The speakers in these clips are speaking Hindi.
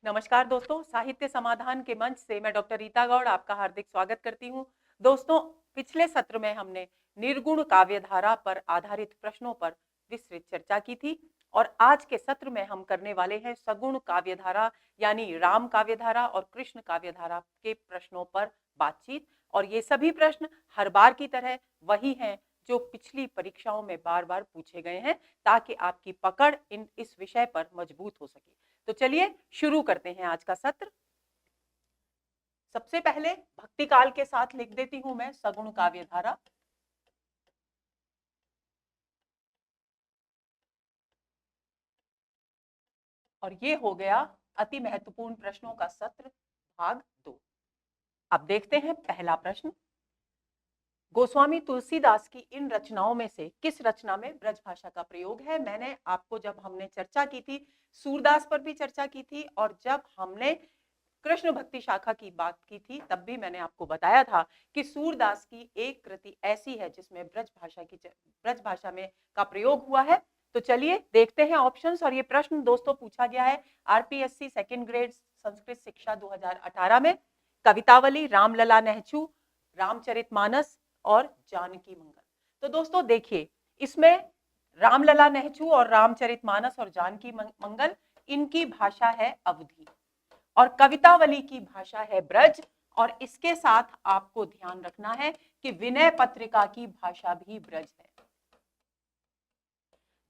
नमस्कार दोस्तों, साहित्य समाधान के मंच से मैं डॉक्टर रीता गौड़ आपका हार्दिक स्वागत करती हूं। दोस्तों, पिछले सत्र में हमने निर्गुण काव्यधारा पर आधारित प्रश्नों पर विस्तृत चर्चा की थी और आज के सत्र में हम करने वाले हैं सगुण काव्यधारा यानी राम काव्यधारा और कृष्ण काव्यधारा के प्रश्नों पर बातचीत। और ये सभी प्रश्न हर बार की तरह वही हैं जो पिछली परीक्षाओं में बार बार पूछे गए हैं, ताकि आपकी पकड़ इस विषय पर मजबूत हो सके। तो चलिए शुरू करते हैं आज का सत्र। सबसे पहले भक्ति काल के साथ लिख देती हूं मैं सगुण काव्यधारा। और ये हो गया अति महत्वपूर्ण प्रश्नों का सत्र भाग 2। अब देखते हैं पहला प्रश्न। गोस्वामी तुलसीदास की इन रचनाओं में से किस रचना में ब्रजभाषा का प्रयोग है? मैंने आपको जब हमने चर्चा की थी सूरदास पर भी चर्चा की थी, और जब हमने कृष्ण भक्ति शाखा की बात की थी तब भी मैंने आपको बताया था कि सूरदास की एक कृति ऐसी है जिसमें ब्रज भाषा में का प्रयोग हुआ है। तो चलिए देखते हैं ऑप्शंस। और ये प्रश्न दोस्तों पूछा गया है आरपीएससी सेकंड ग्रेड संस्कृत शिक्षा 2018 में। कवितावली, रामलला नेहचू, रामचरितमानस और जानकी मंगल। तो दोस्तों देखिए, इसमें रामलला नेहचू और रामचरितमानस और जानकी मंगल, इनकी भाषा है अवधी और कवितावली की भाषा है ब्रज। और इसके साथ आपको ध्यान रखना है कि विनय पत्रिका की भाषा भी ब्रज है।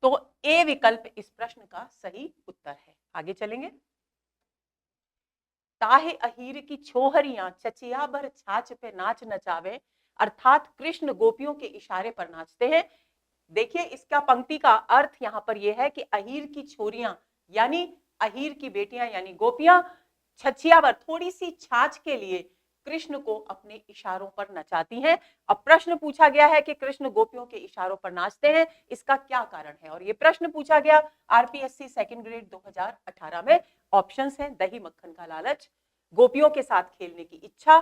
तो ए विकल्प इस प्रश्न का सही उत्तर है। आगे चलेंगे। ताहे अहीर की छोहरियां चचिया भर छाछ पे नाच नचावे, अर्थात कृष्ण गोपियों के इशारे पर नाचते हैं। देखिए, इसका पंक्ति का अर्थ यहां पर यह है कि अहीर की छोरियां यानी अहीर की बेटियां यानी गोपियां छछियावर थोड़ी सी छाछ के लिए कृष्ण को अपने इशारों पर नचाती हैं। अब प्रश्न पूछा गया है कि कृष्ण गोपियों के इशारों पर नाचते हैं, इसका क्या कारण है? और ये प्रश्न पूछा गया आरपीएससी सेकंड ग्रेड 2018 में। ऑप्शंस हैं दही मक्खन का लालच, गोपियों के साथ खेलने की इच्छा,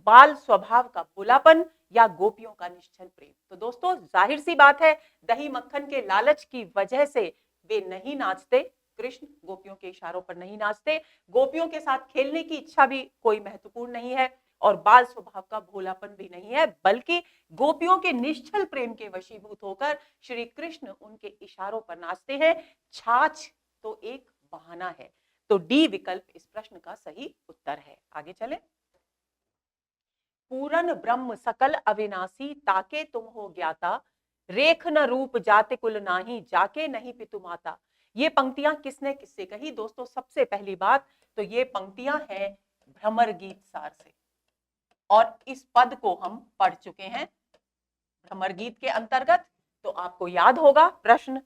बाल स्वभाव का भोलापन या गोपियों का निश्चल प्रेम। तो दोस्तों जाहिर सी बात है, दही मक्खन के लालच की वजह से वे नहीं नाचते, कृष्ण गोपियों के इशारों पर नहीं नाचते। गोपियों के साथ खेलने की इच्छा भी कोई महत्वपूर्ण नहीं है और बाल स्वभाव का भोलापन भी नहीं है, बल्कि गोपियों के निश्चल प्रेम के वशीभूत होकर श्री कृष्ण उनके इशारों पर नाचते हैं। छाछ तो एक बहाना है। तो डी विकल्प इस प्रश्न का सही उत्तर है। आगे चले। पूरन ब्रह्म सकल अविनाशी, ताके तुम हो ज्ञाता, रेख न रूप जाति कुल नाही, जाके नहीं पितु माता। ये पंक्तियां किसने किससे कही? दोस्तों सबसे पहली बात तो ये पंक्तियां हैं भ्रमर गीत सार से, और इस पद को हम पढ़ चुके हैं भ्रमर गीत के अंतर्गत। तो आपको याद होगा। प्रश्न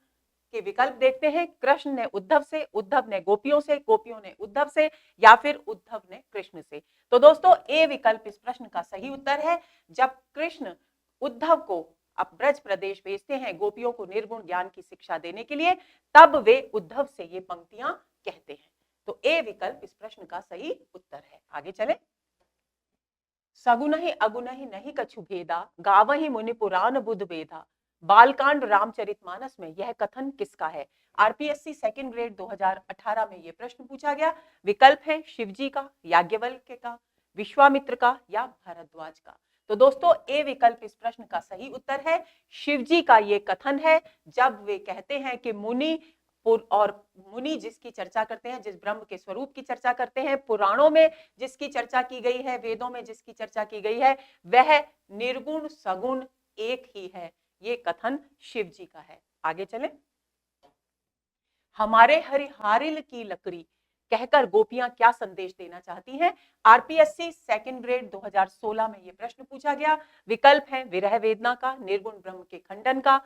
के विकल्प देखते हैं। कृष्ण ने उद्धव से, उद्धव ने गोपियों से, गोपियों ने उद्धव से, या फिर उद्धव ने कृष्ण से। तो दोस्तों ए विकल्प इस प्रश्न का सही उत्तर है। जब कृष्ण उद्धव को अब ब्रज प्रदेश भेजते हैं गोपियों को निर्गुण ज्ञान की शिक्षा देने के लिए, तब वे उद्धव से ये पंक्तियां कहते हैं। तो ए विकल्प इस प्रश्न का सही उत्तर है। आगे चले। सगुन ही अगुन ही नहीं कछु भेदा, गावहि मुनि पुराण बुध वेदा, बालकांड रामचरितमानस में यह कथन किसका है? आरपीएससी सेकंड ग्रेड 2018 में यह प्रश्न पूछा गया। विकल्प है शिवजी का, याज्ञवल्क्य का, विश्वामित्र का या भारद्वाज का। तो दोस्तों ए विकल्प इस प्रश्न का सही उत्तर है। शिवजी का ये कथन है जब वे कहते हैं कि मुनि और मुनि जिसकी चर्चा करते हैं, जिस ब्रह्म के स्वरूप की चर्चा करते हैं, पुराणों में जिसकी चर्चा की गई है, वेदों में जिसकी चर्चा की गई है, वह निर्गुण सगुण एक ही है। ये कथन शिव जी का है। आगे चलें। हमारे हरिहारिल की लकड़ी कहकर गोपियां क्या संदेश देना चाहती हैं? आरपीएससी सेकंड ग्रेड 2016 में यह प्रश्न पूछा गया। विकल्प है विरह वेदना का, निर्गुण ब्रह्म के खंडन का,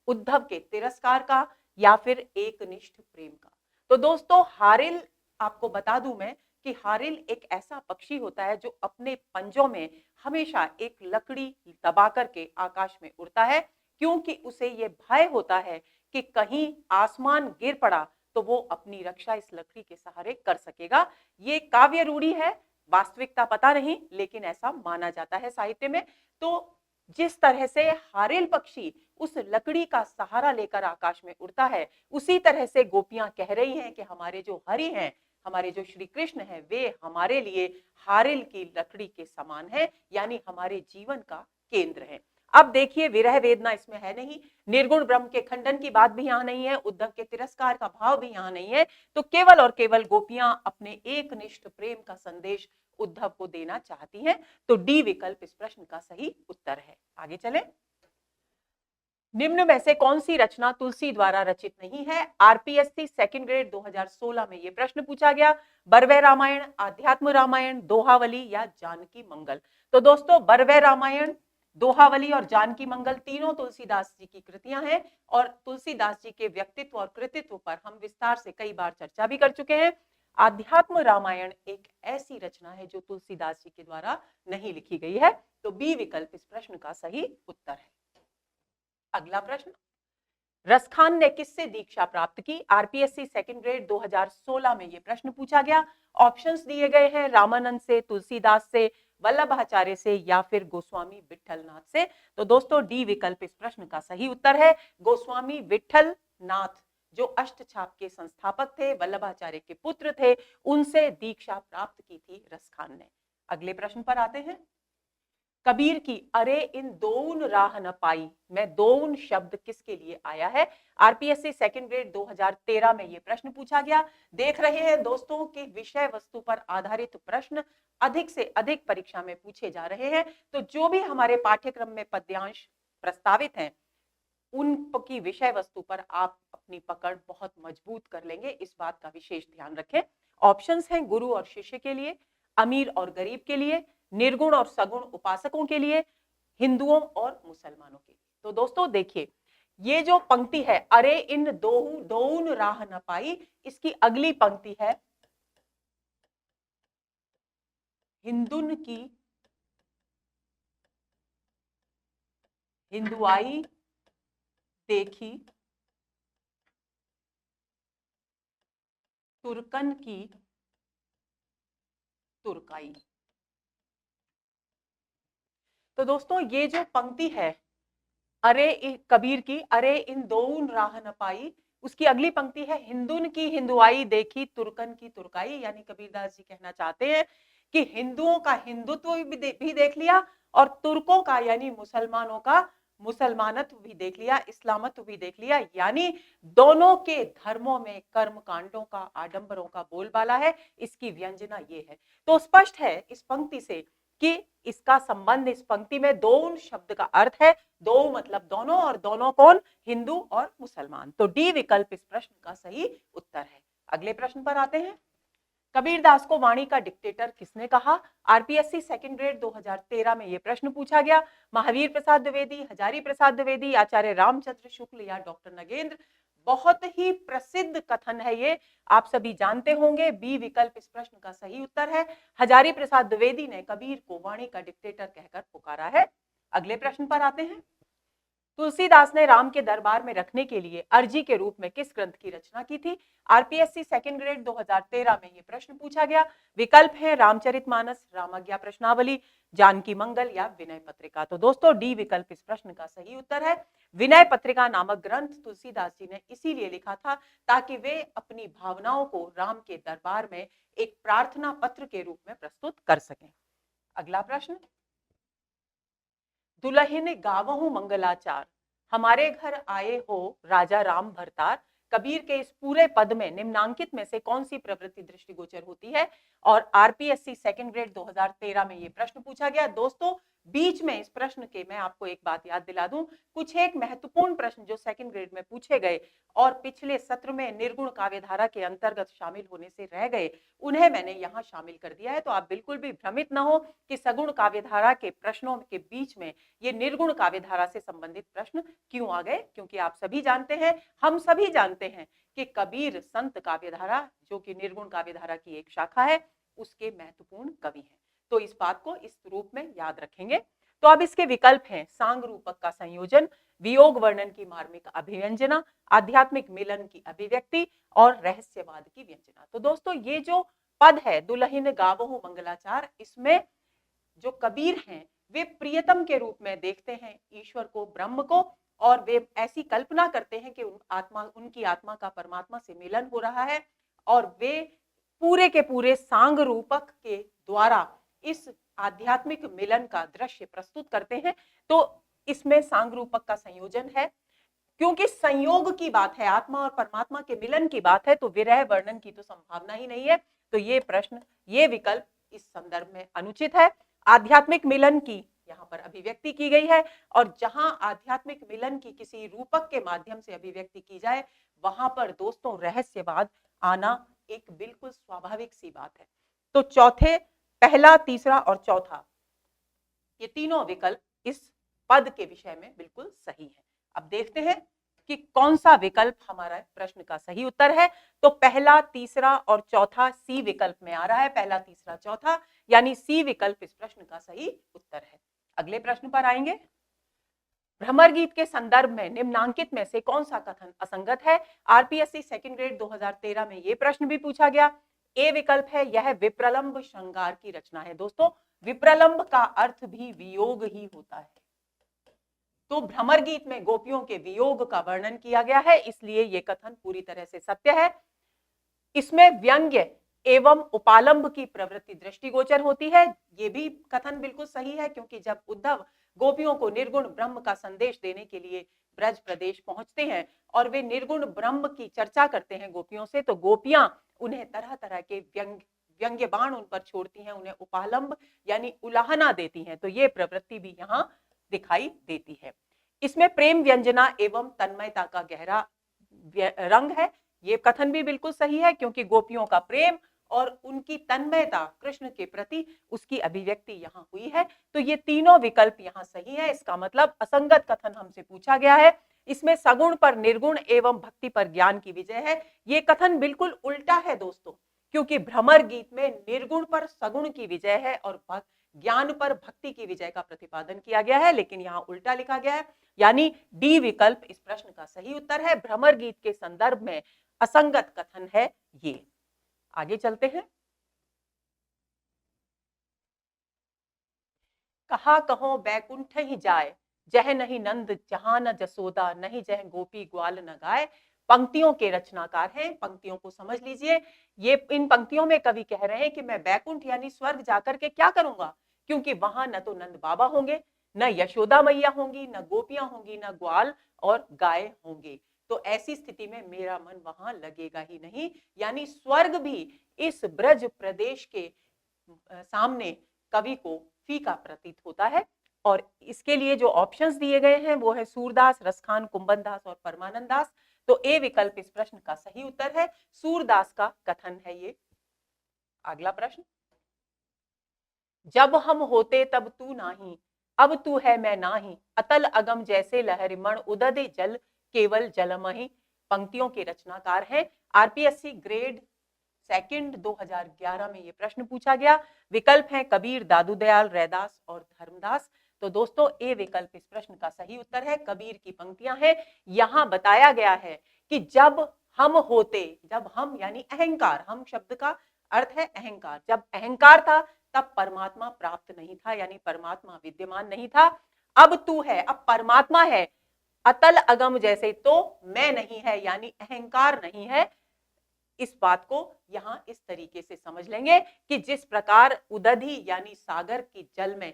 उद्धव के तिरस्कार का या फिर एकनिष्ठ प्रेम का। तो दोस्तों हारिल, आपको बता दूं मैं कि हारिल एक ऐसा पक्षी होता है जो अपने पंजों में हमेशा एक लकड़ी दबा करके आकाश में उड़ता है, क्योंकि उसे ये भय होता है कि कहीं आसमान गिर पड़ा तो वो अपनी रक्षा इस लकड़ी के सहारे कर सकेगा। ये काव्य रूढ़ी है, वास्तविकता पता नहीं, लेकिन ऐसा माना जाता है साहित्य में। तो जिस तरह से हारिल पक्षी उस लकड़ी का सहारा लेकर आकाश में उड़ता है, उसी तरह से गोपियां कह रही हैं कि हमारे जो हरि हैं, हमारे जो श्री कृष्ण है वे हमारे लिए हारिल की लकड़ी के समान है, यानी हमारे जीवन का केंद्र है। अब देखिए विरह वेदना इसमें है नहीं, निर्गुण ब्रह्म के खंडन की बात भी यहाँ नहीं है, उद्धव के तिरस्कार का भाव भी यहाँ नहीं है, तो केवल और केवल गोपियां अपने एकनिष्ठ प्रेम का संदेश उद्धव को देना चाहती हैं। तो डी विकल्प इस प्रश्न का सही उत्तर है। आगे चले। निम्न में से कौन सी रचना तुलसी द्वारा रचित नहीं है? आरपीएससी सेकंड ग्रेड 2016 में यह प्रश्न पूछा गया। बरवे रामायण, आध्यात्म रामायण, दोहावली या जानकी मंगल? तो दोस्तों बरवे रामायण, दोहावली और जानकी मंगल तीनों तुलसीदास जी की कृतियां हैं और तुलसीदास जी के व्यक्तित्व और कृतित्व पर हम विस्तार से कई बार चर्चा भी कर चुके हैं। आध्यात्म रामायण एक ऐसी रचना है जो तुलसीदास जी के द्वारा नहीं लिखी गई है। तो बी विकल्प इस प्रश्न का सही उत्तर है। अगला प्रश्न, रसखान ने किससे दीक्षा प्राप्त की? आरपीएससी सेकंड ग्रेड 2016 में यह प्रश्न पूछा गया। ऑप्शंस दिए गए हैं, रामानंद से, तुलसीदास से, वल्लभाचार्य से या फिर गोस्वामी विठलनाथ से। तो दोस्तों डी विकल्प इस प्रश्न का सही उत्तर है। गोस्वामी विठलनाथ जो अष्टछाप के संस्थापक थे, वल्लभाचार्य के पुत्र थे, उनसे दीक्षा प्राप्त की थी रसखान ने। अगले प्रश्न पर आते हैं। कबीर की अरे इन दोन राह न पाई में दोन शब्द किसके लिए आया है? आरपीएससी सेकंड ग्रेड 2013 में यह प्रश्न पूछा गया। देख रहे हैं दोस्तों कि विषय वस्तु पर आधारित प्रश्न अधिक से अधिक परीक्षा में पूछे जा रहे हैं। तो जो भी हमारे पाठ्यक्रम में पद्यांश प्रस्तावित हैं उनकी विषय वस्तु पर आप अपनी पकड़ बहुत मजबूत कर लेंगे, इस बात का विशेष ध्यान रखें। ऑप्शंस हैं गुरु और शिष्य के लिए, अमीर और गरीब के लिए, निर्गुण और सगुण उपासकों के लिए, हिंदुओं और मुसलमानों के लिए। तो दोस्तों देखिए ये जो पंक्ति है अरे इन दोन राह न पाई, इसकी अगली पंक्ति है हिंदुन की हिंदुआई देखी तुर्कन की तुर्काई। तो दोस्तों ये जो पंक्ति है अरे कबीर की अरे इन दोन राह न पाई, उसकी अगली पंक्ति है हिंदुन की हिंदुआई देखी तुर्कन की तुर्काई, यानी कबीरदास जी कहना चाहते हैं कि हिंदुओं का हिंदुत्व भी देख लिया और तुर्कों का यानी मुसलमानों का मुसलमानत्व भी देख लिया, इस्लामत्व भी देख लिया, यानी दोनों के धर्मों में कर्म कांडों का आडंबरों का बोलबाला है। इसकी व्यंजना ये है। तो स्पष्ट है इस पंक्ति से कि इसका संबंध, इस पंक्ति में दोन शब्द का अर्थ है, दो मतलब दोनों, और दोनों कौन? हिंदू और मुसलमान। तो डी विकल्प इस प्रश्न का सही उत्तर है। अगले प्रश्न पर आते हैं। कबीरदास को वाणी का डिक्टेटर किसने कहा? आरपीएससी सेकंड ग्रेड 2013 में यह प्रश्न पूछा गया। महावीर प्रसाद द्विवेदी, हजारी प्रसाद द्विवेदी, आचार्य रामचंद्र शुक्ल या डॉक्टर नगेंद्र? बहुत ही प्रसिद्ध कथन है ये, आप सभी जानते होंगे। बी विकल्प इस प्रश्न का सही उत्तर है। हजारी प्रसाद द्विवेदी ने कबीर को वाणी का डिक्टेटर कहकर पुकारा है। अगले प्रश्न पर आते हैं। तुलसीदास ने राम के दरबार में रखने के लिए अर्जी के रूप में किस ग्रंथ की रचना की थी? आरपीएससी सेकंड ग्रेड 2013 में यह प्रश्न पूछा गया। विकल्प है रामचरितमानस, रामाज्ञा प्रश्नावली, जानकी मंगल या विनय पत्रिका। तो दोस्तों डी विकल्प इस प्रश्न का सही उत्तर है। विनय पत्रिका नामक ग्रंथ तुलसीदास जी ने इसीलिए लिखा था ताकि वे अपनी भावनाओं को राम के दरबार में एक प्रार्थना पत्र के रूप में प्रस्तुत कर सकें। अगला प्रश्न, दुलहिन गावहु मंगलाचार, हमारे घर आए हो राजा राम भरतार। कबीर के इस पूरे पद में निम्नांकित में से कौन सी प्रवृत्ति दृष्टिगोचर होती है? और आरपीएससी सेकंड ग्रेड 2013 में यह प्रश्न पूछा गया। दोस्तों बीच में इस प्रश्न के मैं आपको एक बात याद दिला दूं, कुछ एक महत्वपूर्ण प्रश्न जो सेकंड ग्रेड में पूछे गए और पिछले सत्र में निर्गुण काव्यधारा के अंतर्गत शामिल होने से रह गए, उन्हें मैंने यहां शामिल कर दिया है। तो आप बिल्कुल भी भ्रमित न हो कि सगुण काव्यधारा के प्रश्नों के बीच में ये निर्गुण काव्यधारा से संबंधित प्रश्न क्यों आ गए, क्योंकि आप सभी जानते हैं, हम सभी जानते हैं कि कबीर संत काव्यधारा जो कि निर्गुण काव्यधारा की एक शाखा है उसके महत्वपूर्ण कवि हैं। तो इस बात को इस रूप में याद रखेंगे। तो अब इसके विकल्प हैं सांग रूपक का संयोजन, वियोग वर्णन की मार्मिक अभिव्यंजना, आध्यात्मिक मिलन की अभिव्यक्ति और रहस्यवाद की व्यंजना। तो दोस्तों ये जो पद है दुलहिन गावहु मंगलाचार, इसमें जो कबीर हैं वे प्रियतम के रूप में देखते हैं ईश्वर को, ब्रह्म को, और वे ऐसी कल्पना करते हैं कि उनकी आत्मा का परमात्मा से मिलन हो रहा है और वे पूरे के पूरे सांग रूपक के द्वारा इस आध्यात्मिक मिलन का दृश्य प्रस्तुत करते हैं। तो इसमें सांग रूपक का संयोजन है, क्योंकि संयोग की बात है, आत्मा और परमात्मा के मिलन की बात है, तो विरह वर्णन की तो संभावना ही नहीं है। तो ये प्रश्न, ये विकल्प इस संदर्भ में अनुचित है। आध्यात्मिक मिलन की यहाँ पर अभिव्यक्ति की गई है, और जहां आध्यात्मिक मिलन की किसी रूपक के माध्यम से अभिव्यक्ति की जाए, वहां पर दोस्तों रहस्यवाद आना एक बिल्कुल स्वाभाविक सी बात है। तो चौथे, पहला, तीसरा और चौथा, ये तीनों विकल्प इस पद के विषय में बिल्कुल सही है। अब देखते हैं कि कौन सा विकल्प हमारा प्रश्न का सही उत्तर है। तो पहला, तीसरा और चौथा सी विकल्प में आ रहा है, पहला, तीसरा, चौथा, यानी सी विकल्प इस प्रश्न का सही उत्तर है। अगले प्रश्न पर आएंगे। भ्रमर गीत के संदर्भ में निम्नांकित में से कौन सा कथन असंगत है? आरपीएससी सेकंड ग्रेड 2013 में यह प्रश्न भी पूछा गया। ए विकल्प है, यह विप्रलंब श्रृंगार की रचना है। दोस्तों, विप्रलंब का अर्थ भी वियोग ही होता है, तो भ्रमर गीत में गोपियों के वियोग का वर्णन किया गया है, इसलिए यह कथन पूरी तरह से सत्य है। इसमें व्यंग्य एवं उपालंब की प्रवृत्ति दृष्टिगोचर होती है, यह भी कथन बिल्कुल सही है, क्योंकि जब उद्धव गोपियों को निर्गुण ब्रह्म का संदेश देने के लिए ब्रज प्रदेश पहुंचते हैं और वे निर्गुण ब्रह्म की चर्चा करते हैं गोपियों से, तो गोपियां उन्हें तरह तरह के व्यंग्य बाण उन पर छोड़ती हैं, उन्हें उपालंब यानी उलाहना देती हैं। तो ये प्रवृत्ति भी यहाँ दिखाई देती है। इसमें प्रेम व्यंजना एवं तन्मयता का गहरा रंग है, ये कथन भी बिल्कुल सही है, क्योंकि गोपियों का प्रेम और उनकी तन्मयता कृष्ण के प्रति, उसकी अभिव्यक्ति यहाँ हुई है। तो ये तीनों विकल्प यहाँ सही है। इसका मतलब असंगत कथन हमसे पूछा गया है, इसमें सगुण पर निर्गुण एवं भक्ति पर ज्ञान की विजय है। ये कथन बिल्कुल उल्टा है दोस्तों, क्योंकि भ्रमर गीत में निर्गुण पर सगुण की विजय है और ज्ञान पर भक्ति की विजय का प्रतिपादन किया गया है, लेकिन यहाँ उल्टा लिखा गया है, यानी डी विकल्प इस प्रश्न का सही उत्तर है। भ्रमर गीत के संदर्भ में असंगत कथन है ये। आगे चलते हैं। कहा कहो बैकुंठ ही जाए, जह नहीं नंद जहां न जसोदा, नहीं जह गोपी ग्वाल न गाय। पंक्तियों के रचनाकार हैं, पंक्तियों को समझ लीजिए। ये इन पंक्तियों में कवि कह रहे हैं कि मैं बैकुंठ यानी स्वर्ग जाकर के क्या करूंगा, क्योंकि वहां न तो नंद बाबा होंगे, न यशोदा मैया होंगी, न गोपियां होंगी, न ग्वाल और गाय होंगे। तो ऐसी स्थिति में मेरा मन वहां लगेगा ही नहीं, यानी स्वर्ग भी इस ब्रज प्रदेश के सामने कवि को फीका प्रतीत होता है। और इसके लिए जो ऑप्शंस दिए गए हैं वो है सूरदास, रसखान, कुंभन दास और परमानंद दास। तो ए विकल्प इस प्रश्न का सही उत्तर है, सूरदास का कथन है ये। अगला प्रश्न, जब हम होते तब तू नाही, अब तू है मैं नाही, अतल अगम जैसे लहरि मण उदद जल केवल जलमहि। पंक्तियों के रचनाकार हैं, आरपीएससी ग्रेड सेकंड 2011 में ये प्रश्न पूछा गया। विकल्प हैं कबीर, दादू दयाल, रैदास और धर्मदास। तो दोस्तों ए विकल्प इस प्रश्न का सही उत्तर है, कबीर की पंक्तियां हैं। यहां बताया गया है कि जब हम होते, जब हम यानी अहंकार, हम शब्द का अर्थ है अहंकार, जब अहंकार था तब परमात्मा प्राप्त नहीं था, यानी परमात्मा विद्यमान नहीं था। अब तू है, अब परमात्मा है, अतल अगम जैसे, तो मैं नहीं है यानी अहंकार नहीं है। इस बात को यहां इस तरीके से समझ लेंगे कि जिस प्रकार उदधि यानी सागर की जल में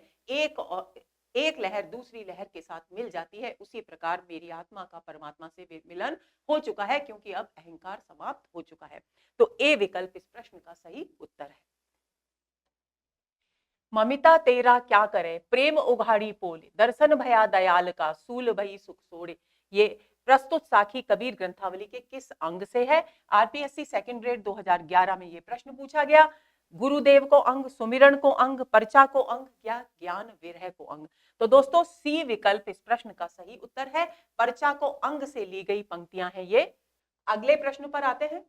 एक लहर दूसरी लहर के साथ मिल जाती है, उसी प्रकार मेरी आत्मा का परमात्मा से मिलन हो चुका है, क्योंकि अब अहंकार समाप्त हो चुका है। तो ए विकल्प इस प्रश्न का सही उत्तर है। ममिता तेरा क्या करे, प्रेम उघाड़ी पोले, दर्शन भया दयाल का, सूल भई सुख सोड़े। ये प्रस्तुत साखी कबीर ग्रंथावली के किस अंग से है? आरपीएससी सेकंड ग्रेड 2011 में ये प्रश्न पूछा गया। गुरुदेव को अंग, सुमिरन को अंग, पर्चा को अंग या ज्ञान विरह को अंग। तो दोस्तों सी विकल्प इस प्रश्न का सही उत्तर है, पर्चा को अंग से ली गई पंक्तियां हैं ये। अगले प्रश्न पर आते हैं।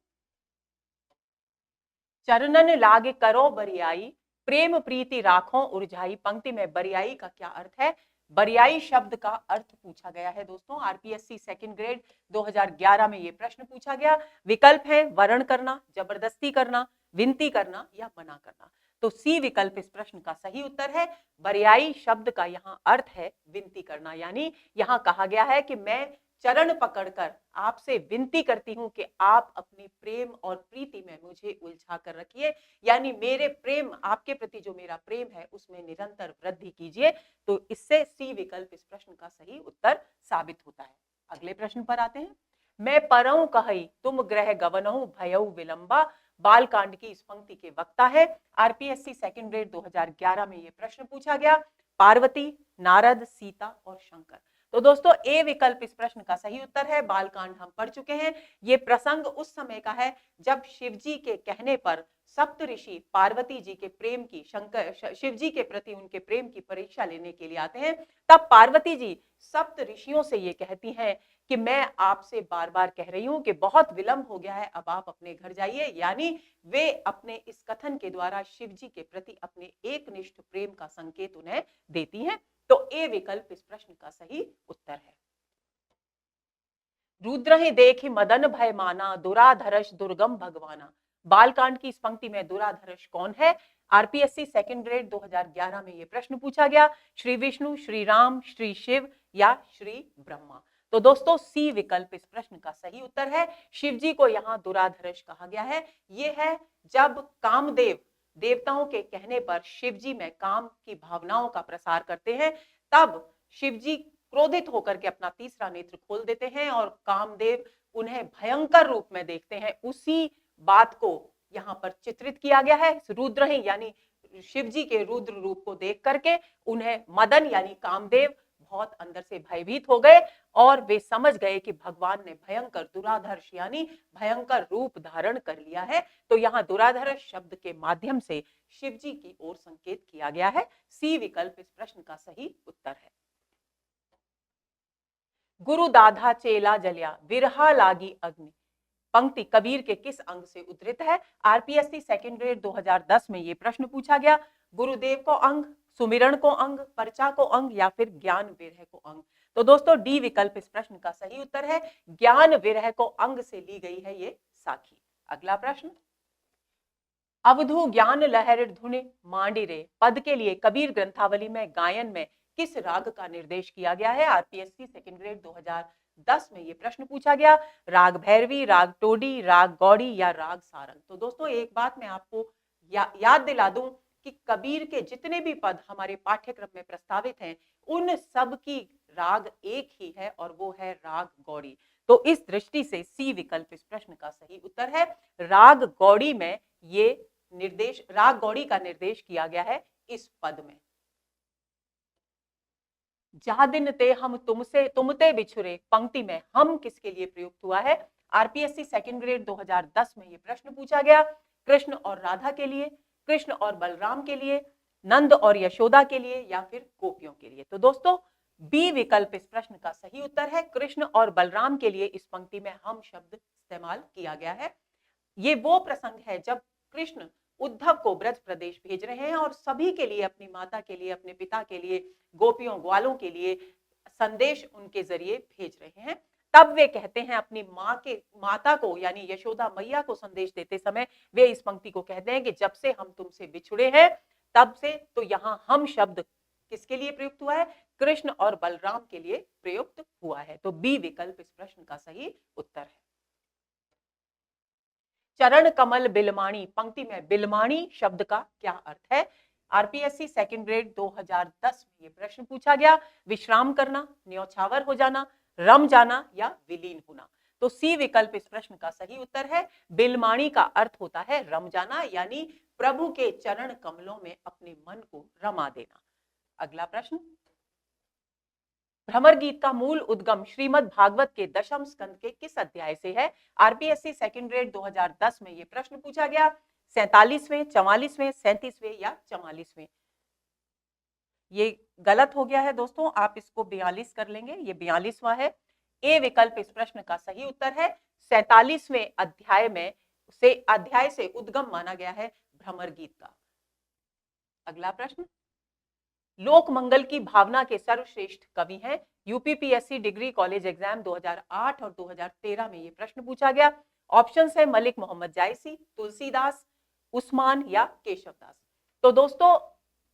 चरणन लागे करो बरियाई, प्रेम प्रीति राखो उरझाई। पंक्ति में बरियाई का क्या अर्थ है? बरियाई शब्द का अर्थ पूछा गया है दोस्तों, आरपीएससी सेकंड ग्रेड 2011 में ये प्रश्न पूछा गया। विकल्प है वर्ण करना, जबरदस्ती करना, विनती करना या मना करना। तो सी विकल्प इस प्रश्न का सही उत्तर है। बरियाई शब्द का यहाँ अर्थ है विनती करना, यानी यहाँ कहा गया है कि मैं चरण पकड़कर आपसे विनती करती हूं कि आप अपनी प्रेम और प्रीति में मुझे उलझा कर रखिए, यानी मेरे प्रेम, आपके प्रति जो मेरा प्रेम है उसमें निरंतर वृद्धि कीजिए। तो इससे सी विकल्प इस प्रश्न का सही उत्तर साबित होता है। अगले प्रश्न पर आते हैं। मैं परऊं कहई तुम ग्रह गवनहु भयऊ विलंबा, बाल कांड की इस पंक्ति के वक्ता है। आरपीएससी सेकंड ग्रेड 2011 में यह प्रश्न पूछा गया। पार्वती, नारद, सीता और शंकर। तो दोस्तों ए विकल्प इस प्रश्न का सही उत्तर है। बालकांड हम पढ़ चुके हैं। ये प्रसंग उस समय का है जब शिव जी के कहने पर सप्त ऋषि पार्वती जी के प्रेम की, शंकर शिव जी के प्रति उनके प्रेम की परीक्षा लेने के लिए आते हैं। तब पार्वती जी सप्त ऋषियों से ये कहती हैं कि मैं आपसे बार बार कह रही हूं कि बहुत विलंब हो गया है, अब आप अपने घर जाइए। यानी वे अपने इस कथन के द्वारा शिव जी के प्रति अपने एकनिष्ठ प्रेम का संकेत उन्हें देती हैं। तो ए विकल्प इस प्रश्न का सही उत्तर है। रुद्र ही देखी मदन भय माना, दुराधरश दुर्गम भगवाना। बालकांड की इस पंक्ति में दुराधरश कौन है? आरपीएससी सेकंड ग्रेड 2011 में यह प्रश्न पूछा गया। श्री विष्णु, श्री राम, श्री शिव या श्री ब्रह्मा। तो दोस्तों सी विकल्प इस प्रश्न का सही उत्तर है। शिव जी को यहाँ दुराधरश कहा गया है। यह है जब कामदेव देवताओं के कहने पर शिव जी में काम की भावनाओं का प्रसार करते हैं, तब शिव जी क्रोधित होकर के अपना तीसरा नेत्र खोल देते हैं और कामदेव उन्हें भयंकर रूप में देखते हैं। उसी बात को यहाँ पर चित्रित किया गया है। रुद्र ही यानी शिव जी के रुद्र रूप को देख करके उन्हें मदन यानी कामदेव बहुत अंदर से भयभीत हो गए और वे समझ गए कि भगवान ने भयंकर दुराधर्ष यानी भयंकर रूप धारण कर लिया है। तो यहाँ दुराधर्ष शब्द के माध्यम से शिव जी की ओर संकेत किया गया है। सी विकल्प इस प्रश्न का सही उत्तर है। गुरु दाधा चेला जलिया, विरहा लागी अग्नि। पंक्ति कबीर के किस अंग से उद्धृत है? आरपीएससी सेकंड ग्रेड 2010 में यह प्रश्न पूछा गया। गुरुदेव को अंग, सुमिरन को अंग, पर्चा को अंग या फिर ज्ञान विरह को अंग। तो दोस्तों डी विकल्प इस प्रश्न का सही उत्तर है। ज्ञान विरह को अंग से ली गई है ये साखी। अगला प्रश्न। अवधु ज्ञान लहर धुन मांडिरे पद के लिए कबीर ग्रंथावली में गायन में किस राग का निर्देश किया गया है? आरपीएससी सेकंड ग्रेड 2010 में यह प्रश्न पूछा गया। राग भैरवी, राग टोडी, राग गौड़ी या राग सारंग। तो दोस्तों एक बात मैं आपको याद दिला दूं कि कबीर के जितने भी पद हमारे पाठ्यक्रम में प्रस्तावित हैं, उन सब की राग एक ही है और वो है राग गौड़ी। तो इस दृष्टि से सी विकल्प इस प्रश्न का सही उत्तर है। राग गौड़ी में ये निर्देश, राग गौड़ी का निर्देश किया गया है इस पद में। जा दिन ते हम तुमसे तुमते बिछुरे पंक्ति में हम किसके लिए प्रयुक्त हुआ है? आरपीएससी सेकंड ग्रेड 2010 में यह प्रश्न पूछा गया। कृष्ण और राधा के लिए, कृष्ण और बलराम के लिए, नंद और यशोदा के लिए या फिर गोपियों के लिए। तो दोस्तों बी विकल्प इस प्रश्न का सही उत्तर है। कृष्ण और बलराम के लिए इस पंक्ति में हम शब्द इस्तेमाल किया गया है। ये वो प्रसंग है जब कृष्ण उद्धव को ब्रज प्रदेश भेज रहे हैं और सभी के लिए, अपनी माता के लिए, अपने पिता के लिए, गोपियों ग्वालों के लिए संदेश उनके जरिए भेज रहे हैं। तब वे कहते हैं अपनी माता को यानी यशोदा मैया को संदेश देते समय वे इस पंक्ति को कहते हैं कि जब से हम तुमसे बिछुड़े हैं तब से। तो यहाँ हम शब्द किसके लिए प्रयुक्त हुआ है? कृष्ण और बलराम के लिए प्रयुक्त हुआ है। तो बी विकल्प इस प्रश्न का सही उत्तर है। चरण कमल बिलमाणी पंक्ति में बिलमाणी शब्द का क्या अर्थ है? आरपीएससी सेकंड ग्रेड 2010 में यह प्रश्न पूछा गया। विश्राम करना, न्यौछावर हो जाना, रम जाना या विलीन होना। तो सी विकल्प इस प्रश्न का सही उत्तर है। बिलमाणी का अर्थ होता है रम जाना, यानी प्रभु के चरण कमलों में अपने मन को रमा देना। अगला प्रश्न। भ्रमर गीत का मूल उद्गम श्रीमद् भागवत के दशम स्कंद के किस अध्याय से है? आरपीएससी सेकंड ग्रेड 2010 में यह प्रश्न पूछा गया। 47वें, 44वें, 37वें या 44वें। ये गलत हो गया है दोस्तों, आप इसको 42 कर लेंगे, ये 42वां है। ए विकल्प इस प्रश्न का सही उत्तर है। 47वें अध्याय से उद्गम माना गया है भ्रमर गीत का। अगला प्रश्न। लोक मंगल की भावना के सर्वश्रेष्ठ कवि हैं? यूपीपीएससी डिग्री कॉलेज एग्जाम 2008 और 2013 में यह प्रश्न पूछा गया। ऑप्शन है मलिक मोहम्मद जायसी, तुलसीदास, उस्मान या केशवदास। तो दोस्तों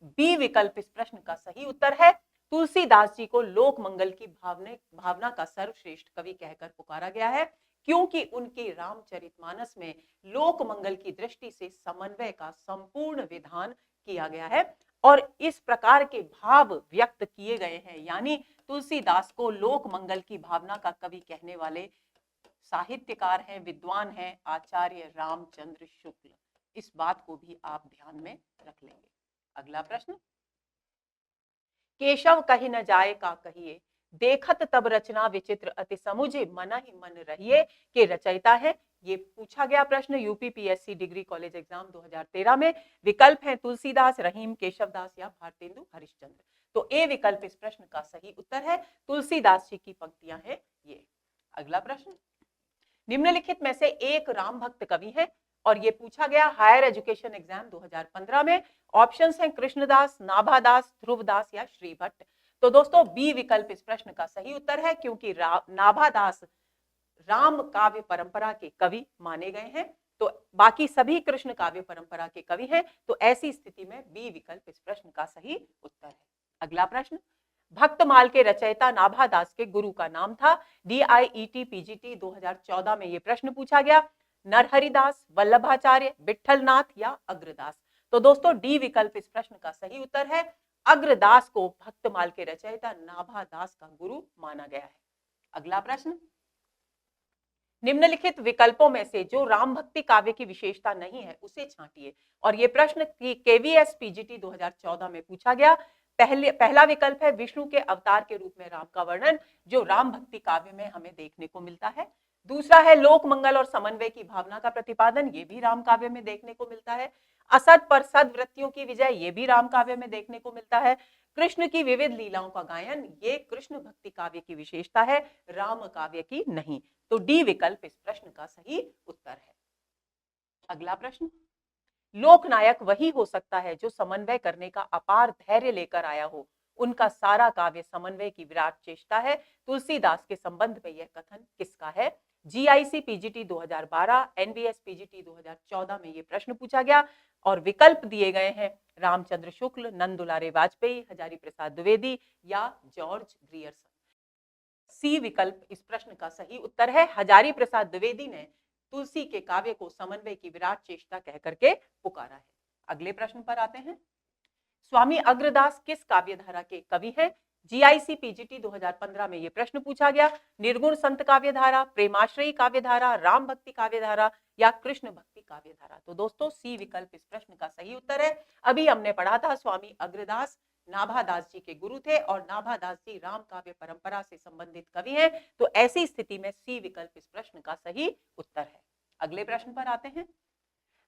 बी विकल्प इस प्रश्न का सही उत्तर है। तुलसीदास जी को लोक मंगल की भावना का सर्वश्रेष्ठ कवि कहकर पुकारा गया है, क्योंकि उनके रामचरितमानस में लोक मंगल की दृष्टि से समन्वय का संपूर्ण विधान किया गया है और इस प्रकार के भाव व्यक्त किए गए हैं। यानी तुलसीदास को लोक मंगल की भावना का कवि कहने वाले साहित्यकार हैं, विद्वान हैं आचार्य रामचंद्र शुक्ल। इस बात को भी आप ध्यान में रख लेंगे। अगला प्रश्न, केशव कही न जाए का कहिए, देखत तब रचना विचित्र अति समुझे मन ही मन रहिए के रचयिता है। ये पूछा गया प्रश्न यूपीपीएससी डिग्री कॉलेज एग्जाम 2013 में। विकल्प है तुलसीदास, रहीम, केशवदास या भारतेंदु हरिश्चंद्र। तो ए विकल्प इस प्रश्न का सही उत्तर है, तुलसीदास जी की पंक्तियां हैं ये। अगला प्रश्न, निम्नलिखित में से एक राम भक्त कवि है और ये पूछा गया हायर एजुकेशन एग्जाम 2015 में। ऑप्शंस हैं कृष्णदास, नाभादास, ध्रुवदास या श्रीभट्ट। तो दोस्तों बी विकल्प इस प्रश्न का सही उत्तर है, क्योंकि नाभादास राम काव्य परंपरा के कवि माने गए हैं, तो बाकी सभी कृष्ण काव्य परंपरा के कवि हैं। तो ऐसी स्थिति में बी विकल्प इस प्रश्न का सही उत्तर है। अगला प्रश्न, भक्तमाल के रचयिता नाभादास के गुरु का नाम था। DIET PGT 2014 में यह प्रश्न पूछा गया। नरहरिदास, वल्लभाचार्य, विठलनाथ या अग्रदास। तो दोस्तों डी विकल्प इस प्रश्न का सही उत्तर है, अग्रदास को भक्तमाल के रचयिता नाभादास का गुरु माना गया है। अगला प्रश्न, निम्नलिखित विकल्पों में से जो राम भक्ति काव्य की विशेषता नहीं है उसे छांटिए। और यह प्रश्न KVS PGT 2014 में पूछा गया। पहला विकल्प है विष्णु के अवतार के रूप में राम का वर्णन, जो राम भक्ति काव्य में हमें देखने को मिलता है। दूसरा है लोक मंगल और समन्वय की भावना का प्रतिपादन, ये भी राम काव्य में देखने को मिलता है। असत पर सद्वृत्तियों की विजय, ये भी राम काव्य में देखने को मिलता है। कृष्ण की विविध लीलाओं का गायन, ये कृष्ण भक्ति काव्य की विशेषता है, राम काव्य की नहीं। तो डी विकल्प इस प्रश्न का सही उत्तर है। अगला प्रश्न, लोकनायक वही हो सकता है जो समन्वय करने का अपार धैर्य लेकर आया हो, उनका सारा काव्य समन्वय की विराट चेष्टा है। तुलसीदास के संबंध में यह कथन किसका है? GIC PGT 2012, NVS PGT 2014 में यह प्रश्न पूछा गया और विकल्प दिए गए हैं रामचंद्र शुक्ल, नंद दुलारे वाजपेयी, हजारी प्रसाद द्विवेदी या जॉर्ज ग्रियर्सन। सी विकल्प इस प्रश्न का सही उत्तर है, हजारी प्रसाद द्विवेदी ने तुलसी के काव्य को समन्वय की विराट चेष्टा कह करके पुकारा है। अगले प्रश्न पर आते हैं, स्वामी अग्रदास किस काव्यधारा के कवि हैं? GIC PGT 2015 में यह प्रश्न पूछा गया। निर्गुण संत काव्यधारा, प्रेमाश्रयी काव्यधारा, राम भक्ति काव्यधारा या कृष्ण भक्ति काव्यधारा। तो दोस्तों सी विकल्प इस प्रश्न का सही उत्तर है। अभी हमने पढ़ा था स्वामी अग्रदास नाभादास जी के गुरु थे और नाभादास जी राम काव्य परंपरा से संबंधित कवि हैं। तो ऐसी स्थिति में सी विकल्प इस प्रश्न का सही उत्तर है। अगले प्रश्न पर आते हैं,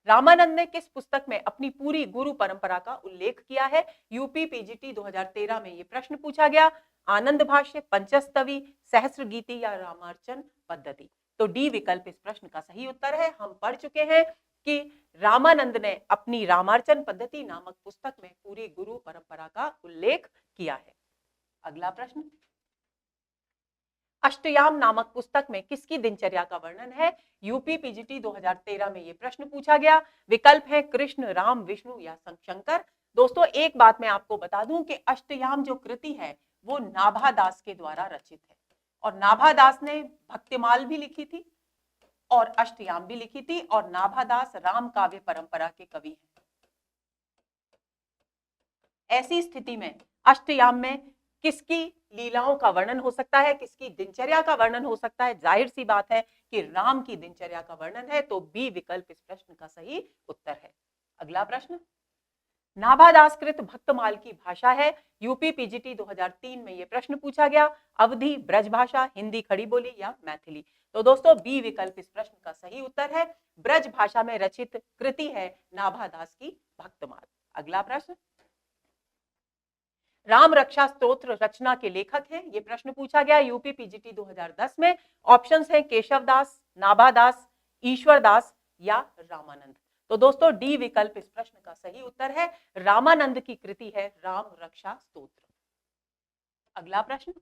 रामानंद ने किस पुस्तक में अपनी पूरी गुरु परंपरा का उल्लेख किया है? यूपी PGT 2013 में यह प्रश्न पूछा गया। आनंद भाष्य, पंचस्तवी, सहस्त्र गीति या रामार्चन पद्धति। तो डी विकल्प इस प्रश्न का सही उत्तर है। हम पढ़ चुके हैं कि रामानंद ने अपनी रामार्चन पद्धति नामक पुस्तक में पूरी गुरु परंपरा का उल्लेख किया है। अगला प्रश्न, अष्टयाम नामक पुस्तक में किसकी दिनचर्या का वर्णन है? यूपी PGT 2013 में यह प्रश्न पूछा गया। विकल्प है कृष्ण, राम, विष्णु या शंकर। दोस्तों एक बात मैं आपको बता दूं कि अष्टयाम जो कृति है वो नाभादास के द्वारा रचित है और नाभादास ने भक्तिमाल भी लिखी थी और अष्टयाम भी लिखी थी और नाभादास राम काव्य परंपरा के कवि हैं। ऐसी स्थिति में अष्टयाम में किसकी लीलाओं का वर्णन हो सकता है, किसकी दिनचर्या का वर्णन हो सकता है? जाहिर सी बात है कि राम की दिनचर्या का वर्णन है। तो बी विकल्प इस प्रश्न का सही उत्तर है। अगला प्रश्न, नाभादासकृत भक्तमाल की भाषा है। यूपी PGT 2003 में यह प्रश्न पूछा गया। अवधी, ब्रजभाषा, हिंदी खड़ी बोली या मैथिली। तो दोस्तों बी विकल्प इस प्रश्न का सही उत्तर है। ब्रज भाषा में रचित कृति है नाभादास की भक्तमाल। अगला प्रश्न, राम रक्षा स्तोत्र रचना के लेखक हैं, यह प्रश्न पूछा गया यूपी PGT 2010 में। ऑप्शंस हैं केशवदास, नाभादास, ईश्वरदास या रामानंद। तो दोस्तों डी विकल्प इस प्रश्न का सही उत्तर है। रामानंद की कृति है राम रक्षा स्तोत्र। अगला प्रश्न,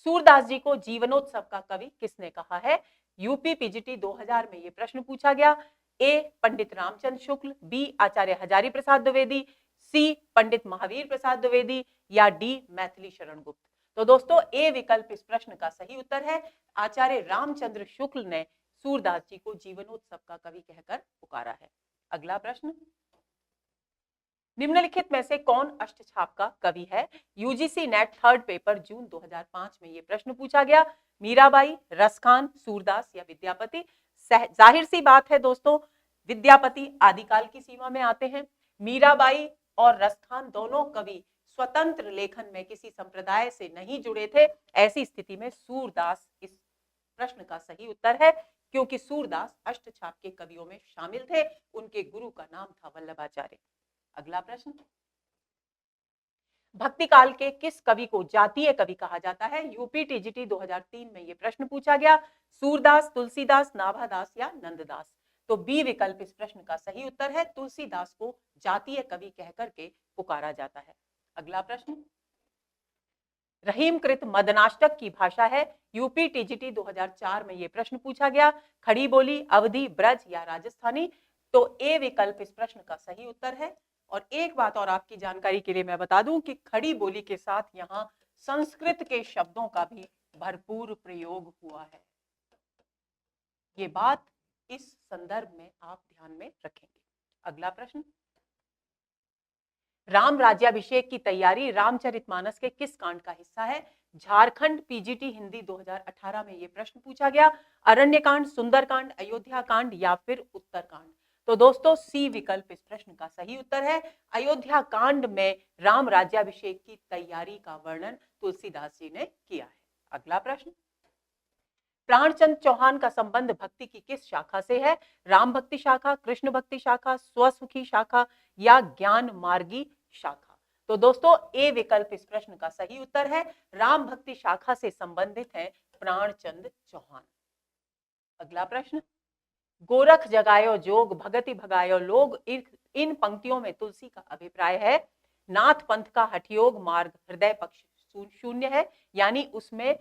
सूरदास जी को जीवनोत्सव का कवि किसने कहा है? यूपी PGT 2000 में यह प्रश्न पूछा गया। ए पंडित रामचंद्र शुक्ल, बी आचार्य हजारी प्रसाद द्विवेदी, सी पंडित महावीर प्रसाद द्विवेदी या डी मैथिली शरण गुप्त। तो दोस्तों ए विकल्प इस प्रश्न का सही उत्तर है। आचार्य रामचंद्र शुक्ल ने सूरदास जी को जीवनोत्सव का कवि कहकर पुकारा है। अगला प्रश्न, निम्नलिखित में से कौन अष्टछाप का कवि है? यूजीसी नेट थर्ड पेपर जून 2005 में यह प्रश्न पूछा गया। मीराबाई, रसखान, सूरदास या विद्यापति? जाहिर सी बात है दोस्तों, विद्यापति आदिकाल की सीमा में आते हैं। मीराबाई और रसखान दोनों कवि स्वतंत्र लेखन में किसी संप्रदाय से नहीं जुड़े थे। ऐसी स्थिति में सूरदास इस प्रश्न का सही उत्तर है, क्योंकि सूरदास अष्टछाप के कवियों में शामिल थे। उनके गुरु का नाम था वल्लभाचार्य। अगला प्रश्न, भक्ति काल के किस कवि को जातीय कवि कहा जाता है? यूपी टीजीटी 2003 में यह प्रश्न पूछा गया। सूरदास, तुलसीदास, नाभादास या नंददास? तो बी विकल्प इस प्रश्न का सही उत्तर है। तुलसीदास को जातीय कवि कहकर के पुकारा जाता है। अगला प्रश्न, रहीमकृत मदनाष्टक की भाषा है? यूपी टीजीटी 2004 में यह प्रश्न पूछा गया। खड़ी बोली, अवधी, ब्रज या राजस्थानी? तो ए विकल्प इस प्रश्न का सही उत्तर है। और एक बात और आपकी जानकारी के लिए मैं बता दूं कि खड़ी बोली के साथ यहाँ संस्कृत के शब्दों का भी भरपूर प्रयोग हुआ है। ये बात इस संदर्भ में आप ध्यान में रखेंगे। अगला प्रश्न, राम राज्याभिषेक की तैयारी रामचरितमानस के किस कांड का हिस्सा है? झारखंड पीजीटी हिंदी 2018 में यह प्रश्न पूछा गया। अरण्यकांड, सुंदरकांड, अयोध्या कांड या फिर उत्तरकांड? तो दोस्तों सी विकल्प इस प्रश्न का सही उत्तर है। अयोध्या कांड में राम राज्याभिषेक की तैयारी का वर्णन तुलसीदास जी ने किया है। अगला प्रश्न, प्राणचंद चौहान का संबंध भक्ति की किस शाखा से है? राम भक्ति शाखा, कृष्ण भक्ति शाखा, स्वसुखी शाखा या ज्ञान मार्गी शाखा? तो दोस्तों ए विकल्प इस प्रश्न का सही उत्तर है। राम भक्ति शाखा से संबंधित है प्राणचंद चौहान। अगला प्रश्न, गोरख जगायो जोग भगति भगायो लोग, इन पंक्तियों में तुलसी का अभिप्राय है। नाथ पंथ का हठयोग मार्ग हृदय पक्ष शून्य है, यानी उसमें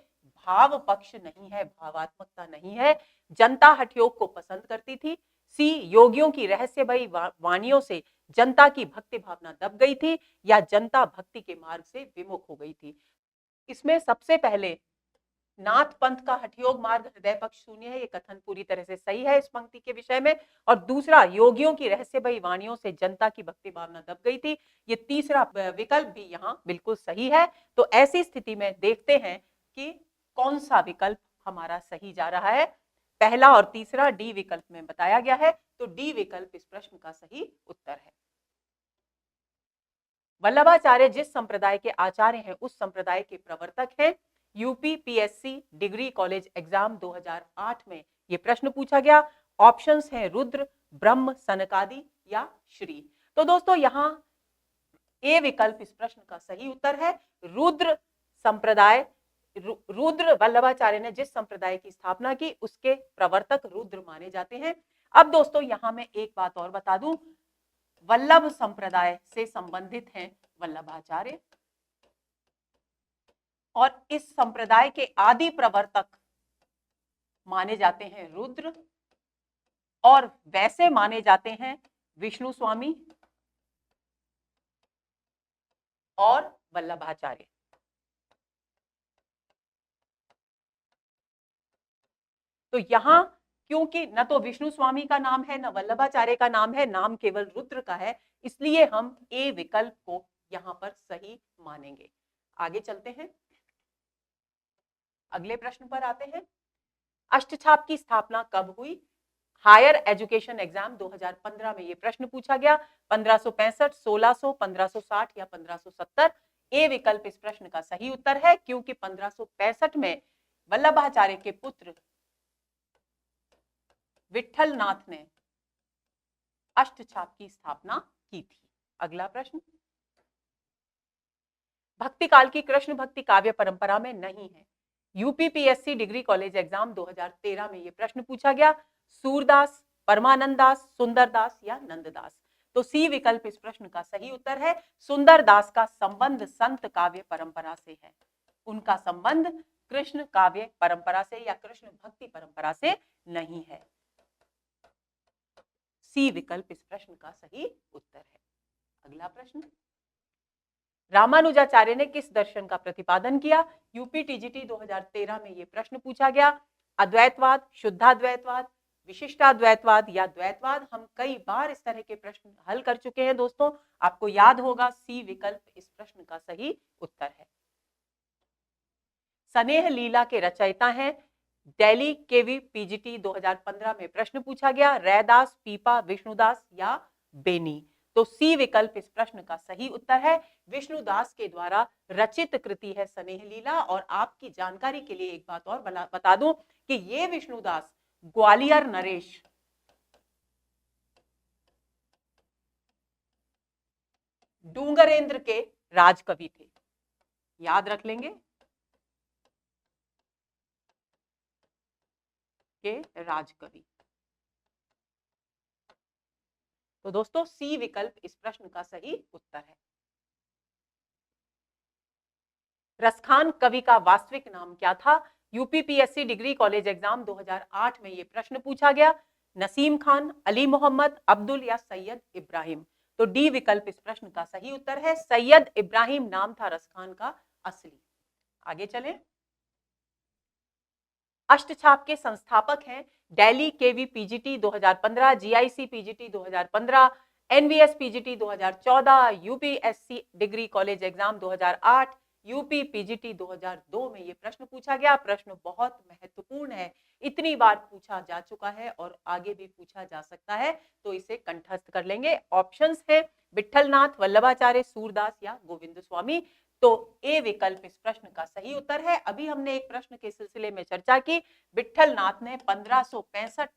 भाव पक्ष नहीं है, भावात्मकता नहीं है। जनता हठयोग को पसंद करती थी। सी योगियों की रहस्यमयी वाणियों से जनता की भक्ति भावना दब गई थी, या जनता भक्ति के मार्ग से विमुख हो गई थी? इसमें सबसे पहले नाथ पंथ का हठयोग मार्ग हृदय पक्ष शून्य है, ये कथन पूरी तरह से सही है इस पंक्ति के विषय में। और दूसरा, योगियों की रहस्यमयी वाणियों से जनता की भक्ति भावना दब गई थी, ये तीसरा विकल्प भी यहाँ बिल्कुल सही है। तो ऐसी स्थिति में देखते हैं कि कौन सा विकल्प हमारा सही जा रहा है। पहला और तीसरा डी विकल्प में बताया गया है, तो डी विकल्प इस प्रश्न का सही उत्तर है। वल्लभाचार्य जिस संप्रदाय के आचार्य हैं उस संप्रदाय के प्रवर्तक हैं। UP PSC degree college exam 2008 में यह प्रश्न पूछा गया। ऑप्शंस हैं रुद्र, ब्रह्म, सनकादि या श्री। तो दोस्तों यहां ए विकल्प इस प्रश्न का सही उत्तर है। रुद्र संप्रदाय, रुद्र वल्लभाचार्य ने जिस संप्रदाय की स्थापना की उसके प्रवर्तक रुद्र माने जाते हैं। अब दोस्तों यहां मैं एक बात और बता दूं, वल्लभ संप्रदाय से संबंधित हैं वल्लभाचार्य, और इस संप्रदाय के आदि प्रवर्तक माने जाते हैं रुद्र, और वैसे माने जाते हैं विष्णु स्वामी और वल्लभाचार्य। तो यहां क्योंकि न तो विष्णु स्वामी का नाम है, न वल्लभाचार्य का नाम है, नाम केवल रुद्र का है, इसलिए हम ए विकल्प को यहां पर सही मानेंगे। आगे चलते हैं, अगले प्रश्न पर आते हैं। अष्टछाप की स्थापना कब हुई? हायर एजुकेशन एग्जाम 2015 में यह प्रश्न पूछा गया। 1565, 1600, 1560 या 1570? ए विकल्प इस प्रश्न का सही उत्तर है, क्योंकि 1565 में वल्लभाचार्य के पुत्र विठल नाथ ने अष्टछाप की स्थापना की थी। अगला प्रश्न, भक्ति काल की कृष्ण भक्ति काव्य परंपरा में नहीं है। यूपीपीएससी डिग्री कॉलेज एग्जाम 2013 में यह प्रश्न पूछा गया। सूरदास, परमानंदास, सुंदरदास या नंददास? तो सी विकल्प इस प्रश्न का सही उत्तर है। सुंदरदास का संबंध संत काव्य परंपरा से है, उनका संबंध कृष्ण काव्य परंपरा से या कृष्ण भक्ति परंपरा से नहीं है। सी विकल्प इस प्रश्न का सही उत्तर है। अगला प्रश्न, रामानुजाचार्य ने किस दर्शन का प्रतिपादन किया? यूपी टीजीटी 2013 में ये प्रश्न पूछा गया। अद्वैतवाद, शुद्धाद्वैतवाद, विशिष्टाद्वैतवाद या द्वैतवाद? हम कई बार इस तरह के प्रश्न हल कर चुके हैं दोस्तों, आपको याद होगा सी विकल्प इस प्रश्न का सही उत्तर है। स्नेह लीला के रचयिता हैं, दिल्ली केवी पीजीटी 2015 में प्रश्न पूछा गया। रैदास, पीपा, विष्णुदास या बेनी? तो सी विकल्प इस प्रश्न का सही उत्तर है। विष्णुदास के द्वारा रचित कृति है स्नेह लीला। और आपकी जानकारी के लिए एक बात और बता दूं कि ये विष्णुदास ग्वालियर नरेश डूंगरेंद्र के राजकवि थे, याद रख लेंगे, के राजकवि। तो दोस्तों सी विकल्प इस प्रश्न का सही उत्तर है। रसखान कवि का वास्तविक नाम क्या था? यूपीपीएससी डिग्री कॉलेज एग्जाम 2008 में यह प्रश्न पूछा गया। नसीम खान, अली मोहम्मद, अब्दुल या सैयद इब्राहिम? तो डी विकल्प इस प्रश्न का सही उत्तर है। सैयद इब्राहिम नाम था रसखान का असली। आगे चलें, अष्टछाप के संस्थापक हैं Delhi KV PGT 2015, GIC PGT 2015, NVS PGT 2014, UPSC degree college exam 2008, UP PGT 2002 में ये प्रश्न पूछा गया। प्रश्न बहुत महत्वपूर्ण है, इतनी बार पूछा जा चुका है और आगे भी पूछा जा सकता है, तो इसे कंठस्थ कर लेंगे। ऑप्शंस है विठलनाथ, वल्लभाचार्य, सूरदास या गोविंद स्वामी? तो ए विकल्प इस प्रश्न का सही उत्तर है। अभी हमने एक प्रश्न के सिलसिले में चर्चा की, विठलनाथ ने 1565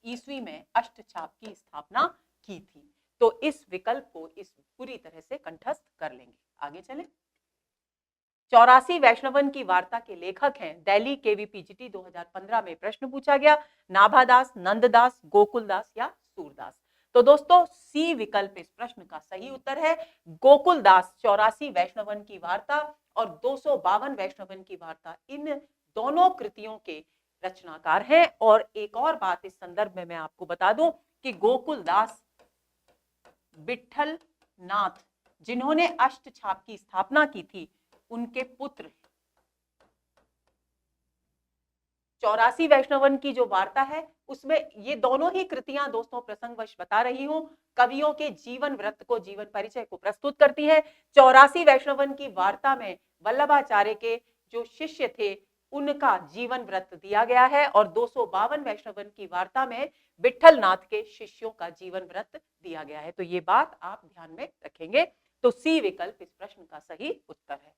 ईस्वी में अष्टछाप की स्थापना की थी। तो इस विकल्प को इस पूरी तरह से कंठस्थ कर लेंगे। आगे चलें, 84 वैष्णवन की वार्ता के लेखक हैं, दिल्ली केवी पीजीटी 2015 में प्रश्न पूछा गया। नाभादास, नंददास, गोकुलदास या सूरदास? तो दोस्तों सी विकल्प इस प्रश्न का सही उत्तर है। गोकुलदास 84 वैष्णवन की वार्ता और 252 वैष्णवन की वार्ता, इन दोनों कृतियों के रचनाकार हैं। और एक और बात इस संदर्भ में मैं आपको बता दूं कि गोकुलदास विठल नाथ जिन्होंने अष्टछाप की स्थापना की थी, उनके पुत्र। 84 वैष्णवन की जो वार्ता है उसमें ये दोनों ही कृतियां दोस्तों प्रसंगवश बता रही हूं, कवियों के जीवन वृत्त को, जीवन परिचय को प्रस्तुत करती हैं। 84 वैष्णवन की वार्ता में वल्लभाचार्य के जो शिष्य थे उनका जीवन वृत्त दिया गया है और 252 वैष्णवन की वार्ता में विठलनाथ के शिष्यों का जीवन वृत्त दिया गया है। तो ये बात आप ध्यान में रखेंगे। तो सी विकल्प इस प्रश्न का सही उत्तर है।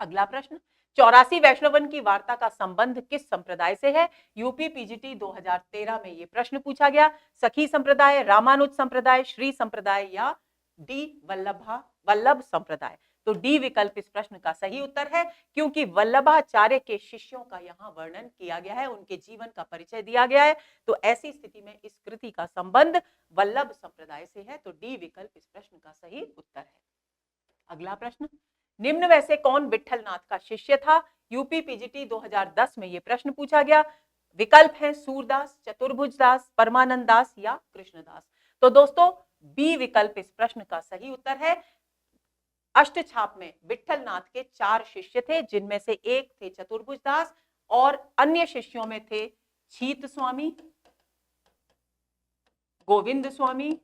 अगला प्रश्न, 84 वैष्णवन की वार्ता का संबंध किस संप्रदाय से है? यूपी पीजीटी 2013 में यह प्रश्न पूछा गया। सखी संप्रदाय, रामानुज संप्रदाय, श्री संप्रदाय या डी वल्लभ संप्रदाय? तो डी विकल्प इस प्रश्न का सही उत्तर है, क्योंकि वल्लभाचार्य के शिष्यों का यहाँ वर्णन किया गया है, उनके जीवन का परिचय दिया गया है। तो ऐसी स्थिति में इस कृति का संबंध वल्लभ संप्रदाय से है। तो डी विकल्प इस प्रश्न का सही उत्तर है। अगला प्रश्न, निम्न में से कौन विठलनाथ का शिष्य था? यूपी पीजीटी 2010 में यह प्रश्न पूछा गया। विकल्प है सूरदास, चतुर्भुजदास, परमानंद या कृष्णदास? तो दोस्तों बी विकल्प इस प्रश्न का सही उत्तर है। अष्टछाप में विठलनाथ के 4 शिष्य थे, जिनमें से एक थे चतुर्भुजदास और अन्य शिष्यों में थे छीत स्वामी, गोविंद स्वामी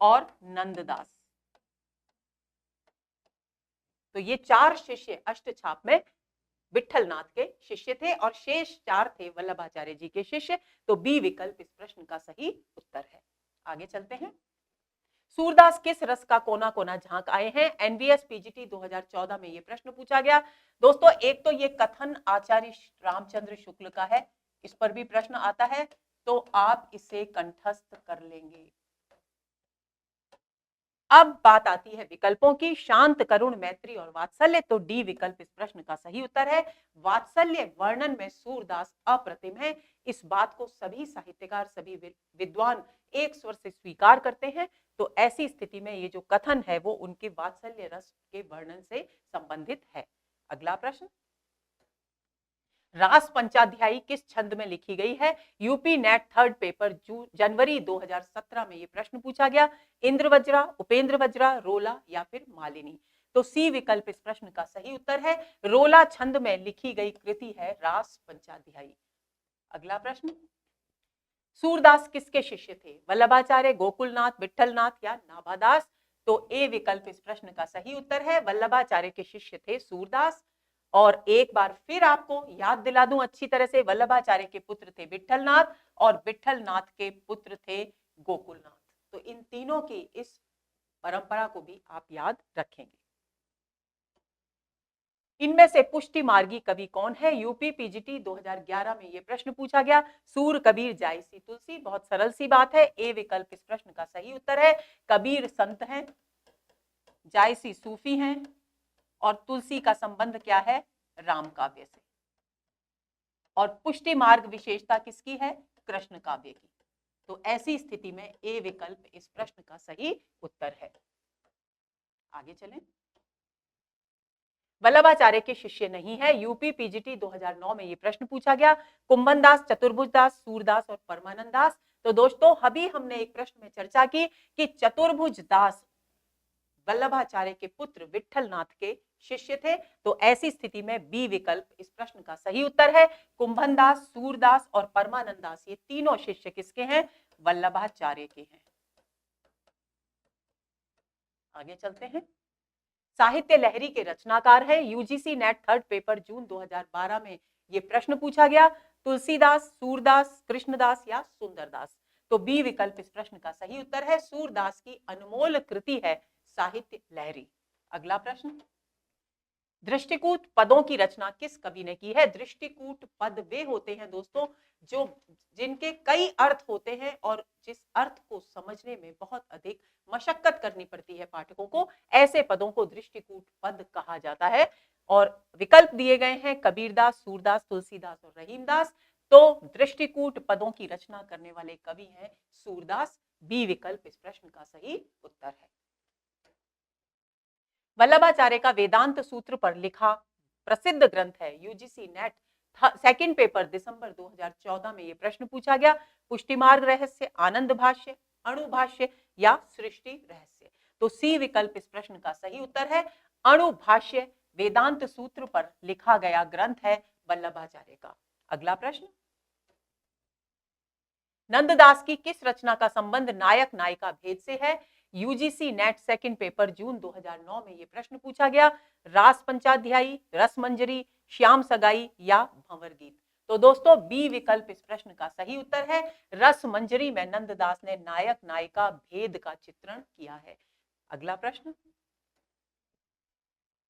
और नंददास। तो ये 4 शिष्य अष्टछाप में विठलनाथ के शिष्य थे और शेष 4 थे वल्लभाचार्य जी के शिष्य। तो बी विकल्प इस प्रश्न का सही उत्तर है। आगे चलते हैं, सूरदास किस रस का कोना कोना झांक आए हैं? एनवीएस पीजीटी 2014 में यह प्रश्न पूछा गया। दोस्तों एक तो ये कथन आचार्य रामचंद्र शुक्ल का है, इस पर भी प्रश्न आता है, तो आप इसे कंठस्थ कर लेंगे। अब बात आती है विकल्पों की, शांत, करुण, मैत्री और वात्सल्य। तो डी विकल्प इस प्रश्न का सही उत्तर है। वात्सल्य वर्णन में सूरदास अप्रतिम है, इस बात को सभी साहित्यकार, सभी विद्वान एक स्वर से स्वीकार करते हैं। तो ऐसी स्थिति में ये जो कथन है वो उनके वात्सल्य रस के वर्णन से संबंधित है। अगला प्रश्न, रास पंचाध्यायी किस छंद में लिखी गई है? यूपी नेट थर्ड पेपर जनवरी 2017 में ये प्रश्न पूछा गया। इंद्रवज्रा, उपेंद्र वज्रा, रोला या फिर मालिनी? तो सी विकल्प इस प्रश्न का सही उत्तर है। रोला छंद में लिखी गई कृति है रास पंचाध्यायी। अगला प्रश्न, सूरदास किसके शिष्य थे? वल्लभाचार्य, गोकुलनाथ, विठलनाथ या नाभादास? तो ए विकल्प इस प्रश्न का सही उत्तर है। वल्लभाचार्य के शिष्य थे सूरदास। और एक बार फिर आपको याद दिला दूं अच्छी तरह से, वल्लभाचार्य के पुत्र थे विठलनाथ और विठलनाथ के पुत्र थे गोकुलनाथ। तो इन तीनों की इस परंपरा को भी आप याद रखेंगे। इनमें से पुष्टि मार्गी कवि कौन है? यूपी पीजीटी 2011 में यह प्रश्न पूछा गया। सूर, कबीर, जायसी, तुलसी? बहुत सरल सी बात है, ए विकल्प इस प्रश्न का सही उत्तर है। कबीर संत हैं, जायसी सूफी हैं और तुलसी का संबंध क्या है? राम काव्य से। और पुष्टि मार्ग विशेषता किसकी है? कृष्ण काव्य की। तो ऐसी स्थिति में ए विकल्प इस प्रश्न का सही उत्तर है। आगे चलें। वल्लभाचार्य के शिष्य नहीं है। यूपी पीजीटी 2009 में यह प्रश्न पूछा गया। कुंभन दास, चतुर्भुज दास, सूरदास और परमानंद दास? तो दोस्तों, अभी हमने एक प्रश्न में चर्चा की कि चतुर्भुज दास वल्लभाचार्य के पुत्र विठलनाथ के शिष्य थे। तो ऐसी स्थिति में बी विकल्प इस प्रश्न का सही उत्तर है। कुंभन दास, सूरदास और परमानंद दास ये तीनों शिष्य किसके हैं? वल्लभाचार्य के हैं। आगे चलते हैं। साहित्य लहरी के रचनाकार है। यूजीसी नेट थर्ड पेपर जून 2012 में यह प्रश्न पूछा गया। तुलसीदास, सूरदास, कृष्णदास या सुंदरदास? तो बी विकल्प इस प्रश्न का सही उत्तर है। सूरदास की अनमोल कृति है साहित्य लहरी। अगला प्रश्न, दृष्टिकूट पदों की रचना किस कवि ने की है? दृष्टिकूट पद वे होते हैं दोस्तों जो जिनके कई अर्थ होते हैं और जिस अर्थ को समझने में बहुत अधिक मशक्कत करनी पड़ती है पाठकों को, ऐसे पदों को दृष्टिकूट पद कहा जाता है। और विकल्प दिए गए हैं कबीरदास, सूरदास, तुलसीदास और रहीमदास। तो दृष्टिकूट पदों की रचना करने वाले कवि हैं सूरदास। बी विकल्प इस प्रश्न का सही उत्तर है। वल्लभाचार्य का वेदांत सूत्र पर लिखा प्रसिद्ध ग्रंथ है। यूजीसी नेट सेकंड पेपर दिसंबर 2014 में यह प्रश्न पूछा गया। पुष्टिमार्ग रहस्य, आनंद भाष्य, अणुभाष्य या सृष्टि रहस्य? तो सी विकल्प इस प्रश्न का सही उत्तर है। अणुभाष्य वेदांत सूत्र पर लिखा गया ग्रंथ है वल्लभाचार्य का। अगला प्रश्न, नंददास की किस रचना का संबंध नायक नायिका भेद से है? यूजीसी नेट सेकंड पेपर जून 2009 में यह प्रश्न पूछा गया। रास पंचाध्यायी, रसमंजरी, श्याम सगाई या भंवर गीत? तो दोस्तों, बी विकल्प इस प्रश्न का सही उत्तर है। रसमंजरी में नंददास ने नायक नायिका भेद का चित्रण किया है। अगला प्रश्न,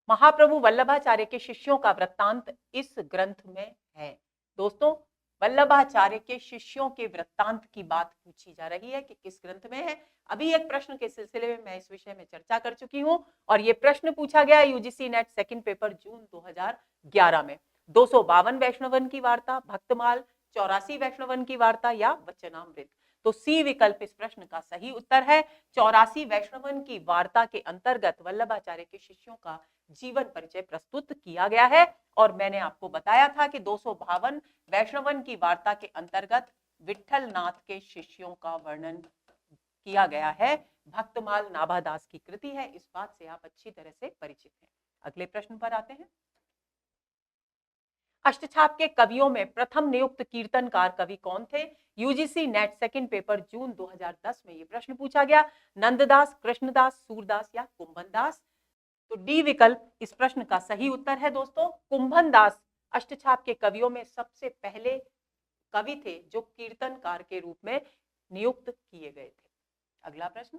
महाप्रभु वल्लभाचार्य के शिष्यों का वृत्तांत इस ग्रंथ में है। दोस्तों, वल्लभाचार्य के शिष्यों के वृत्तांत की बात पूछी जा रही है कि किस ग्रंथ में है। अभी एक प्रश्न के सिलसिले में मैं इस विषय में चर्चा कर चुकी हूं और यह प्रश्न पूछा गया यूजीसी नेट सेकंड पेपर जून 2011 में। 252 वैष्णवन की वार्ता, भक्तमाल, 84 वैष्णवन की वार्ता या वचनामृत? तो सी विकल्प इस प्रश्न का सही उत्तर है। 84 वैष्णवन की वार्ता के अंतर्गत वल्लभाचार्य के शिष्यों का जीवन परिचय प्रस्तुत किया गया है। और मैंने आपको बताया था कि 252 वैष्णवन की वार्ता के अंतर्गत विठलनाथ के शिष्यों का वर्णन किया गया है। भक्तमाल नाभादास की कृति है, इस बात से आप अच्छी तरह से परिचित हैं। अगले प्रश्न पर आते हैं। अष्टछाप के कवियों में प्रथम नियुक्त कीर्तनकार कवि कौन थे? यूजीसी नेट सेकंड पेपर जून 2010 में यह प्रश्न पूछा गया। नंददास, कृष्णदास, सूरदास या कुंभन दास? तो डी विकल्प इस प्रश्न का सही उत्तर है दोस्तों। कुंभन दास अष्टछाप के कवियों में सबसे पहले कवि थे जो कीर्तनकार के रूप में नियुक्त किए गए थे। अगला प्रश्न,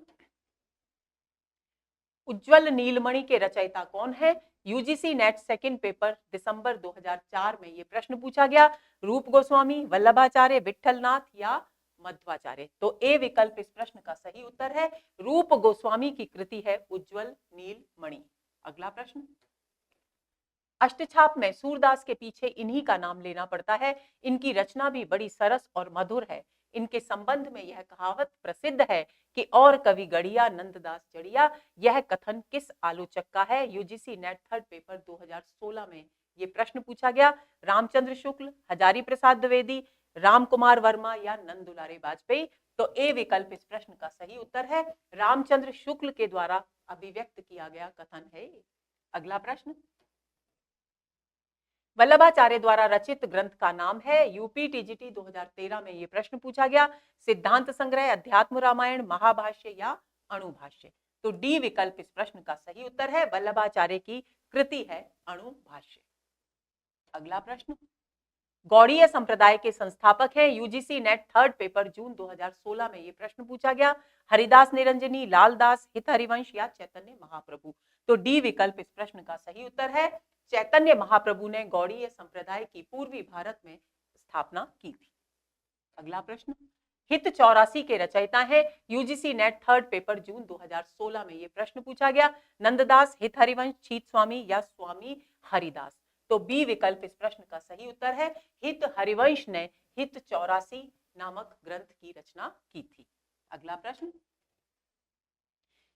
उज्ज्वल नीलमणि के रचयिता कौन है? यूजीसी नेट सेकंड पेपर दिसंबर 2004 में यह प्रश्न पूछा गया। रूप गोस्वामी, वल्लभाचार्य, विठलनाथ या मध्वाचार्य? तो ए विकल्प इस प्रश्न का सही उत्तर है। रूप गोस्वामी की कृति है उज्ज्वल नीलमणि। अगला प्रश्न, अष्टछाप में सूरदास के पीछे इन्हीं का नाम लेना पड़ता है। इनकी रचना भी बड़ी सरस और मधुर है। इनके संबंध में यह कहावत प्रसिद्ध है कि और कवि गढ़िया नंददास जड़िया। यह कथन किस आलोचक का है? यूजीसी नेट थर्ड पेपर 2016 में ये प्रश्न पूछा गया? रामचंद्र शुक्ल, हजारी प्रसाद द्विवेदी, राम कुमार वर्मा या नंद दुलारे वाजपेयी? तो ए विकल्प इस प्रश्न का सही उत्तर है। रामचंद्र शुक्ल के द्वारा अभिव्यक्त किया गया कथन है। अगला प्रश्न, वल्लभाचार्य द्वारा रचित ग्रंथ का नाम है? यूपी टीजीटी 2013 में ये प्रश्न पूछा गया। सिद्धांत संग्रह, अध्यात्म रामायण, महाभाष्य या अणुभाष्य? तो डी विकल्प इस प्रश्न का सही उत्तर है। वल्लभाचार्य की कृति है अणुभाष्य। अगला प्रश्न, गौड़ीय संप्रदाय के संस्थापक हैं? यूजीसी नेट थर्ड पेपर जून 2016 में ये प्रश्न पूछा गया। हरिदास निरंजनी, लालदास, हित हरिवंश या चैतन्य महाप्रभु? तो डी विकल्प इस प्रश्न का सही उत्तर है। चैतन्य महाप्रभु ने गौड़ीय संप्रदाय की पूर्वी भारत में स्थापना की थी। अगला प्रश्न, हित 84 के रचयिता हैं? यूजीसी नेट थर्ड पेपर जून 2016 में ये प्रश्न पूछा गया। नंददास, हित हरिवंश, छीत स्वामी या स्वामी हरिदास? तो बी विकल्प इस प्रश्न का सही उत्तर है। हित हरिवंश ने हित 84 नामक ग्रंथ की रचना की थी। अगला प्रश्न,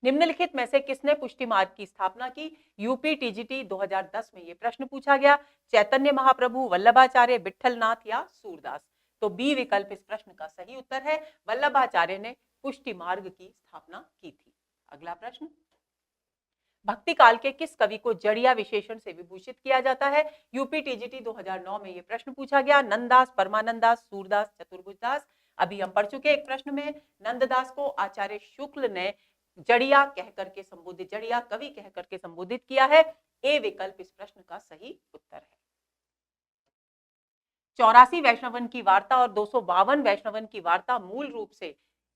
निम्नलिखित में से किसने पुष्टि मार्ग की स्थापना की? यूपी टीजीटी 2010 में यह प्रश्न पूछा गया। चैतन्य महाप्रभु, वल्लभाचार्य, विट्ठलनाथ या सूरदास? तो बी विकल्प इस प्रश्न का सही उत्तर है। वल्लभाचार्य ने पुष्टि मार्ग की स्थापना की थी। अगला प्रश्न, भक्ति काल के किस कवि को जड़िया विशेषण से विभूषित किया जाता है? यूपी टीजीटी 2009 में यह प्रश्न पूछा गया। नंददास, परमानंदास, सूरदास, चतुर्भुजदास? अभी हम पढ़ चुके एक प्रश्न में नंददास को आचार्य शुक्ल ने जड़िया कहकर के संबोधित, जड़िया कवि कहकर के संबोधित किया है। ए विकल्प इस प्रश्न का सही उत्तर है। 84 वैष्णवन की वार्ता और 252 वैष्णवन की वार्ता मूल रूप से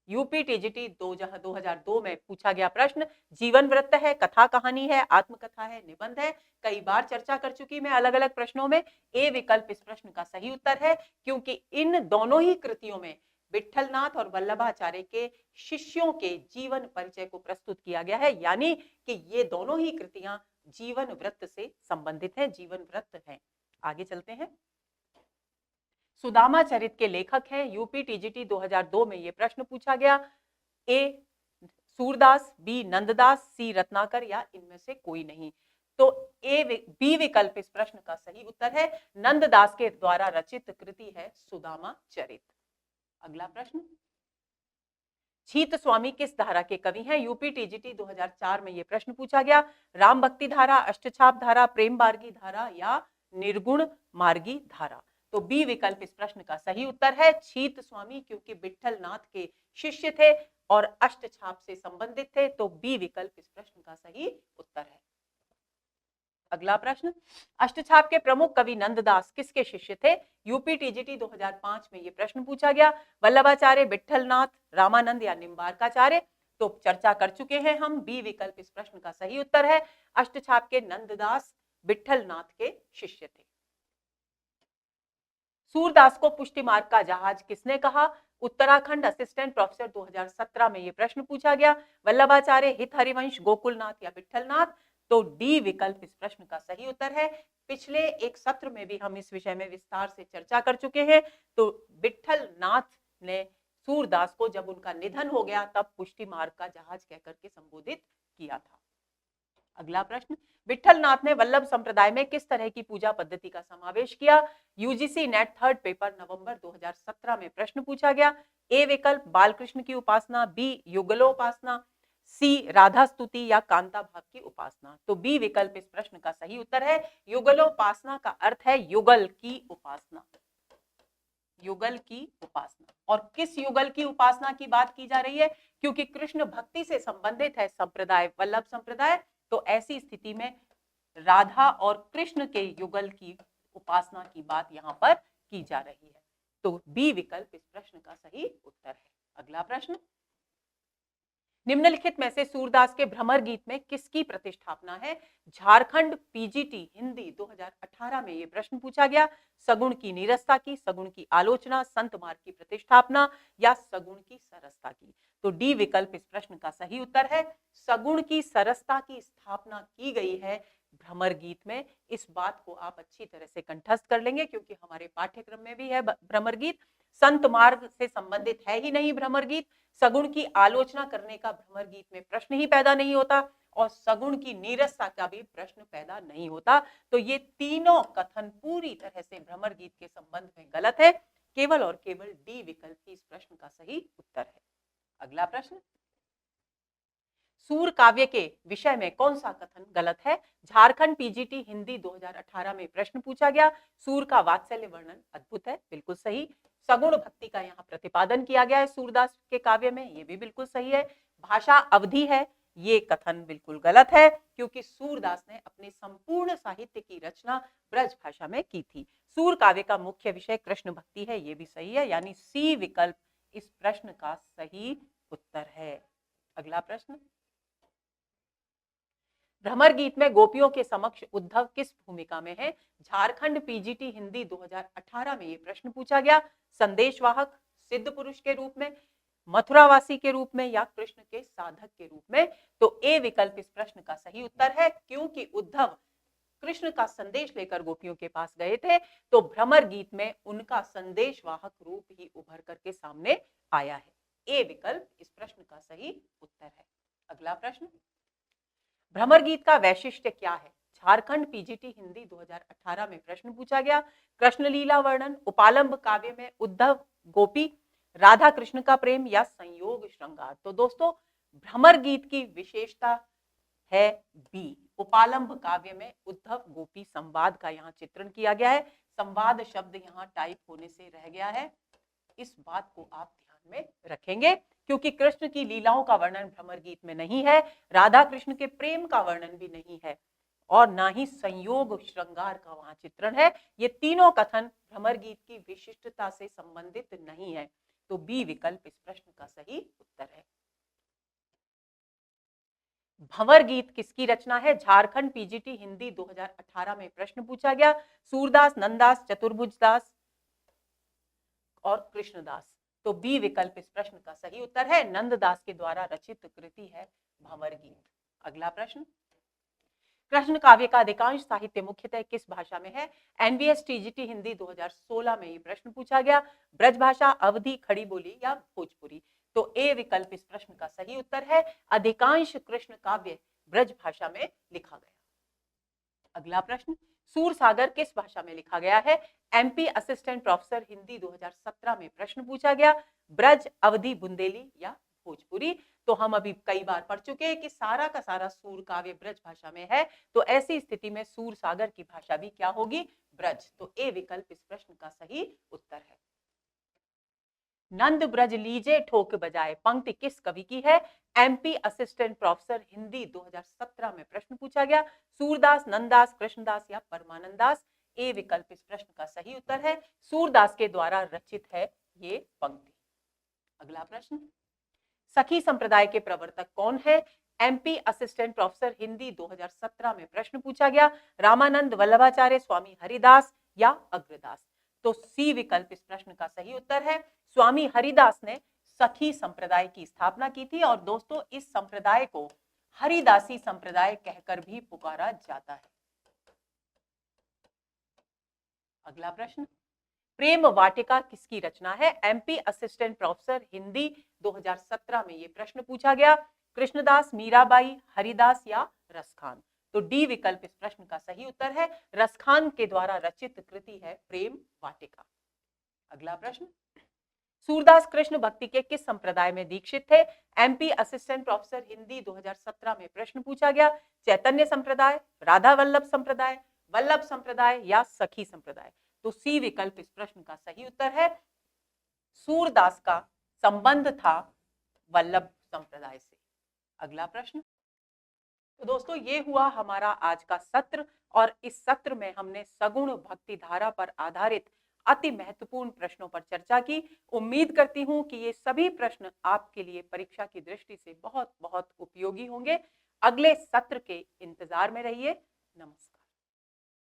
यूपी टीजीटी 2002 में पूछा गया प्रश्न जीवन वृत्त है, कथा कहानी है, आत्मकथा है, निबंध है? कई बार चर्चा कर चुकी मैं अलग अलग प्रश्नों में। ए विकल्प इस प्रश्न का सही उत्तर है, क्योंकि इन दोनों ही कृतियों में विट्ठलनाथ और वल्लभाचार्य के शिष्यों के जीवन परिचय को प्रस्तुत किया गया है, यानी कि ये दोनों ही कृतियां जीवन वृत्त से संबंधित हैं, जीवन वृत्त हैं। आगे चलते हैं। सुदामा चरित के लेखक हैं? यूपी टीजीटी 2002 में यह प्रश्न पूछा गया। ए सूरदास, बी नंददास, सी रत्नाकर या इनमें से कोई नहीं? तो बी विकल्प इस प्रश्न का सही उत्तर है। नंददास के द्वारा रचित कृति है सुदामा चरित। अगला प्रश्न, छीत स्वामी किस धारा के कवि हैं? यूपी टीजीटी 2004 में यह प्रश्न पूछा गया। राम भक्ति धारा, अष्टछाप धारा, प्रेम मार्गी धारा या निर्गुण मार्गी धारा? तो बी विकल्प इस प्रश्न का सही उत्तर है। छीत स्वामी क्योंकि विट्ठलनाथ के शिष्य थे और अष्टछाप से संबंधित थे, तो बी विकल्प इस प्रश्न का सही उत्तर है। अगला प्रश्न, अष्टछाप के प्रमुख कवि नंददास किसके शिष्य थे? यूपी टीजीटी 2005 में यह प्रश्न पूछा गया। वल्लभाचार्य, विट्ठलनाथ, रामानंद या निम्बार्काचार्य? तो चर्चा कर चुके हैं हम। बी विकल्प इस प्रश्न का सही उत्तर है। अष्टछाप के नंददास विट्ठलनाथ के शिष्य थे। सूरदास को पुष्टि मार्ग का जहाज किसने कहा? उत्तराखंड असिस्टेंट प्रोफेसर 2017 में यह प्रश्न पूछा गया। वल्लभाचार्य, हित हरिवंश, गोकुलनाथ या विट्ठलनाथ? तो डी विकल्प इस प्रश्न का सही उत्तर है। पिछले एक सत्र में भी हम इस विषय में विस्तार से चर्चा कर चुके हैं। तो विट्ठलनाथ ने सूरदास को जब उनका निधन हो गया तब पुष्टि मार्ग का जहाज कहकर के संबोधित किया था। अगला प्रश्न, विट्ठलनाथ ने वल्लभ संप्रदाय में किस तरह की पूजा पद्धति का समावेश किया? यूजीसी नेट थर्ड पेपर नवंबर 2017 में प्रश्न पूछा गया। ए विकल्प बालकृष्ण की उपासना, बी युगलोपासना, सी राधा स्तुति या कांता भाव की उपासना? तो बी विकल्प इस प्रश्न का सही उत्तर है। युगलोपासना का अर्थ है युगल की उपासना, युगल की उपासना। और किस युगल की उपासना की बात की जा रही है? क्योंकि कृष्ण भक्ति से संबंधित है संप्रदाय वल्लभ संप्रदाय, तो ऐसी स्थिति में राधा और कृष्ण के युगल की उपासना की बात यहां पर की जा रही है। तो बी विकल्प इस प्रश्न का सही उत्तर है। अगला प्रश्न, निम्नलिखित में से सूरदास के भ्रमर गीत में किसकी प्रतिष्ठापना है? झारखंड पीजीटी हिंदी 2018 में यह प्रश्न पूछा गया। सगुण की नीरसता की, सगुण की आलोचना, संत मार्ग की प्रतिष्ठापना या सगुण की सरसता की? तो डी विकल्प इस प्रश्न का सही उत्तर है। सगुण की सरसता की स्थापना की गई है भ्रमर गीत में। इस बात को आप अच्छी तरह से कंठस्थ कर लेंगे क्योंकि हमारे पाठ्यक्रम में भी है भ्रमर गीत। संत मार्ग से संबंधित है ही नहीं भ्रमर गीत। सगुण की आलोचना करने का भ्रमर गीत में प्रश्न ही पैदा नहीं होता और सगुण की नीरसता का भी प्रश्न पैदा नहीं होता। तो ये तीनों कथन पूरी तरह से भ्रमर गीत के संबंध में गलत है। केवल और केवल डी विकल्प ही इस प्रश्न का सही उत्तर है। अगला प्रश्न, सूर काव्य के विषय में कौन सा कथन गलत है? झारखंड पीजीटी हिंदी 2018 में प्रश्न पूछा गया, सूर का वात्सल्य वर्णन अद्भुत है, बिल्कुल सही। सगुण भक्ति का यहाँ प्रतिपादन किया गया है सूरदास के काव्य में, ये भी बिल्कुल सही है। भाषा अवधि है, ये कथन बिल्कुल गलत है क्योंकि सूरदास ने अपने संपूर्ण साहित्य की रचना ब्रज भाषा में की थी। सूर काव्य का मुख्य विषय कृष्ण भक्ति है, ये भी सही है, यानी सी विकल्प इस प्रश्न का सही उत्तर है। अगला प्रश्न, भ्रमर गीत में गोपियों के समक्ष उद्धव किस भूमिका में है? झारखंड पीजीटी हिंदी 2018 में ये प्रश्न पूछा गया, संदेशवाहक, सिद्ध पुरुष के रूप में, मथुरावासी के रूप में या कृष्ण के साधक के रूप में? तो ए विकल्प इस प्रश्न का सही उत्तर है क्योंकि उद्धव कृष्ण का संदेश लेकर गोपियों के पास गए थे, तो भ्रमर गीत में उनका संदेशवाहक रूप ही उभर करके सामने आया है। ए विकल्प इस प्रश्न का सही उत्तर है। अगला प्रश्न, भ्रमर गीत का वैशिष्ट्य क्या है? झारखंड पीजीटी हिंदी 2018 में प्रश्न पूछा गया, कृष्णलीला वर्णन, उपालंब काव्य में उद्धव गोपी, राधा कृष्ण का प्रेम या संयोग श्रृंगार? तो दोस्तों भ्रमर गीत की विशेषता है बी, उपालंब काव्य में उद्धव गोपी संवाद का यहाँ चित्रण किया गया है। संवाद शब्द यहाँ टाइप होने से रह गया है, इस बात को आप ध्यान में रखेंगे क्योंकि कृष्ण की लीलाओं का वर्णन भ्रमर गीत में नहीं है, राधा कृष्ण के प्रेम का वर्णन भी नहीं है और ना ही संयोग श्रृंगार का वहां चित्रण है। ये तीनों कथन भ्रमर गीत की विशिष्टता से संबंधित नहीं है, तो बी विकल्प इस प्रश्न का सही उत्तर है। भंवर गीत किसकी रचना है? झारखंड पीजीटी हिंदी 2018 में प्रश्न पूछा गया, सूरदास, नंददास, चतुर्भुजदास और कृष्णदास? तो बी विकल्प इस प्रश्न का सही उत्तर है, नंददास के द्वारा रचित कृति है भंवर गीत। अगला प्रश्न, कृष्ण काव्य का अधिकांश साहित्य मुख्यतः किस भाषा में है? एनवीएस टीजीटी हिंदी 2016 में ये प्रश्न पूछा गया, ब्रज भाषा, अवधी, खड़ी बोली या भोजपुरी? तो ए विकल्प इस प्रश्न का सही उत्तर है, अधिकांश कृष्ण काव्य ब्रज भाषा में लिखा गया। अगला प्रश्न, सूर सागर किस भाषा में लिखा गया है? एमपी असिस्टेंट प्रोफेसर हिंदी 2017 में प्रश्न पूछा गया, ब्रज, अवधी, बुंदेली या भोजपुरी? तो हम अभी कई बार पढ़ चुके हैं कि सारा का सारा सूर काव्य ब्रज भाषा में है, तो ऐसी स्थिति में सूर सागर की भाषा भी क्या होगी? ब्रज। तो ए विकल्प इस प्रश्न का सही उत्तर है। नंद ब्रज लीजे ठोक बजाए पंक्ति किस कवि की है? एमपी असिस्टेंट प्रोफेसर हिंदी 2017 में प्रश्न पूछा गया, सूरदास, नंददास, कृष्णदास या परमानंदास? ए विकल्प इस प्रश्न का सही उत्तर है, सूरदास के द्वारा रचित है ये पंक्ति। अगला प्रश्न, सखी संप्रदाय के प्रवर्तक कौन है? एमपी असिस्टेंट प्रोफेसर हिंदी 2017 में प्रश्न पूछा गया, रामानंद, वल्लभाचार्य, स्वामी हरिदास या अग्रदास? तो सी विकल्प इस प्रश्न का सही उत्तर है, स्वामी हरिदास ने सखी संप्रदाय की स्थापना की थी और दोस्तों इस संप्रदाय को हरिदासी संप्रदाय कहकर भी पुकारा जाता है। अगला प्रश्न, प्रेम वाटिका किसकी रचना है? एमपी असिस्टेंट प्रोफेसर हिंदी 2017 में यह प्रश्न पूछा गया, कृष्णदास, मीराबाई, हरिदास या रसखान? तो डी विकल्प इस प्रश्न का सही उत्तर है, रसखान के द्वारा रचित कृति है प्रेम वाटिका। अगला प्रश्न, सूरदास कृष्ण भक्ति के किस संप्रदाय में दीक्षित थे? एमपी असिस्टेंट प्रोफेसर हिंदी 2017 में प्रश्न पूछा गया, चैतन्य संप्रदाय, राधा वल्लभ संप्रदाय, वल्लभ संप्रदाय या सखी संप्रदाय? तो सी विकल्प इस प्रश्न का सही उत्तर है, सूरदास का संबंध था वल्लभ संप्रदाय से। अगला प्रश्न, तो दोस्तों ये हुआ हमारा आज का सत्र और इस सत्र में हमने सगुण भक्ति धारा पर आधारित अति महत्वपूर्ण प्रश्नों पर चर्चा की। उम्मीद करती हूं कि ये सभी प्रश्न आपके लिए परीक्षा की दृष्टि से बहुत बहुत उपयोगी होंगे। अगले सत्र के इंतजार में रहिए। नमस्कार।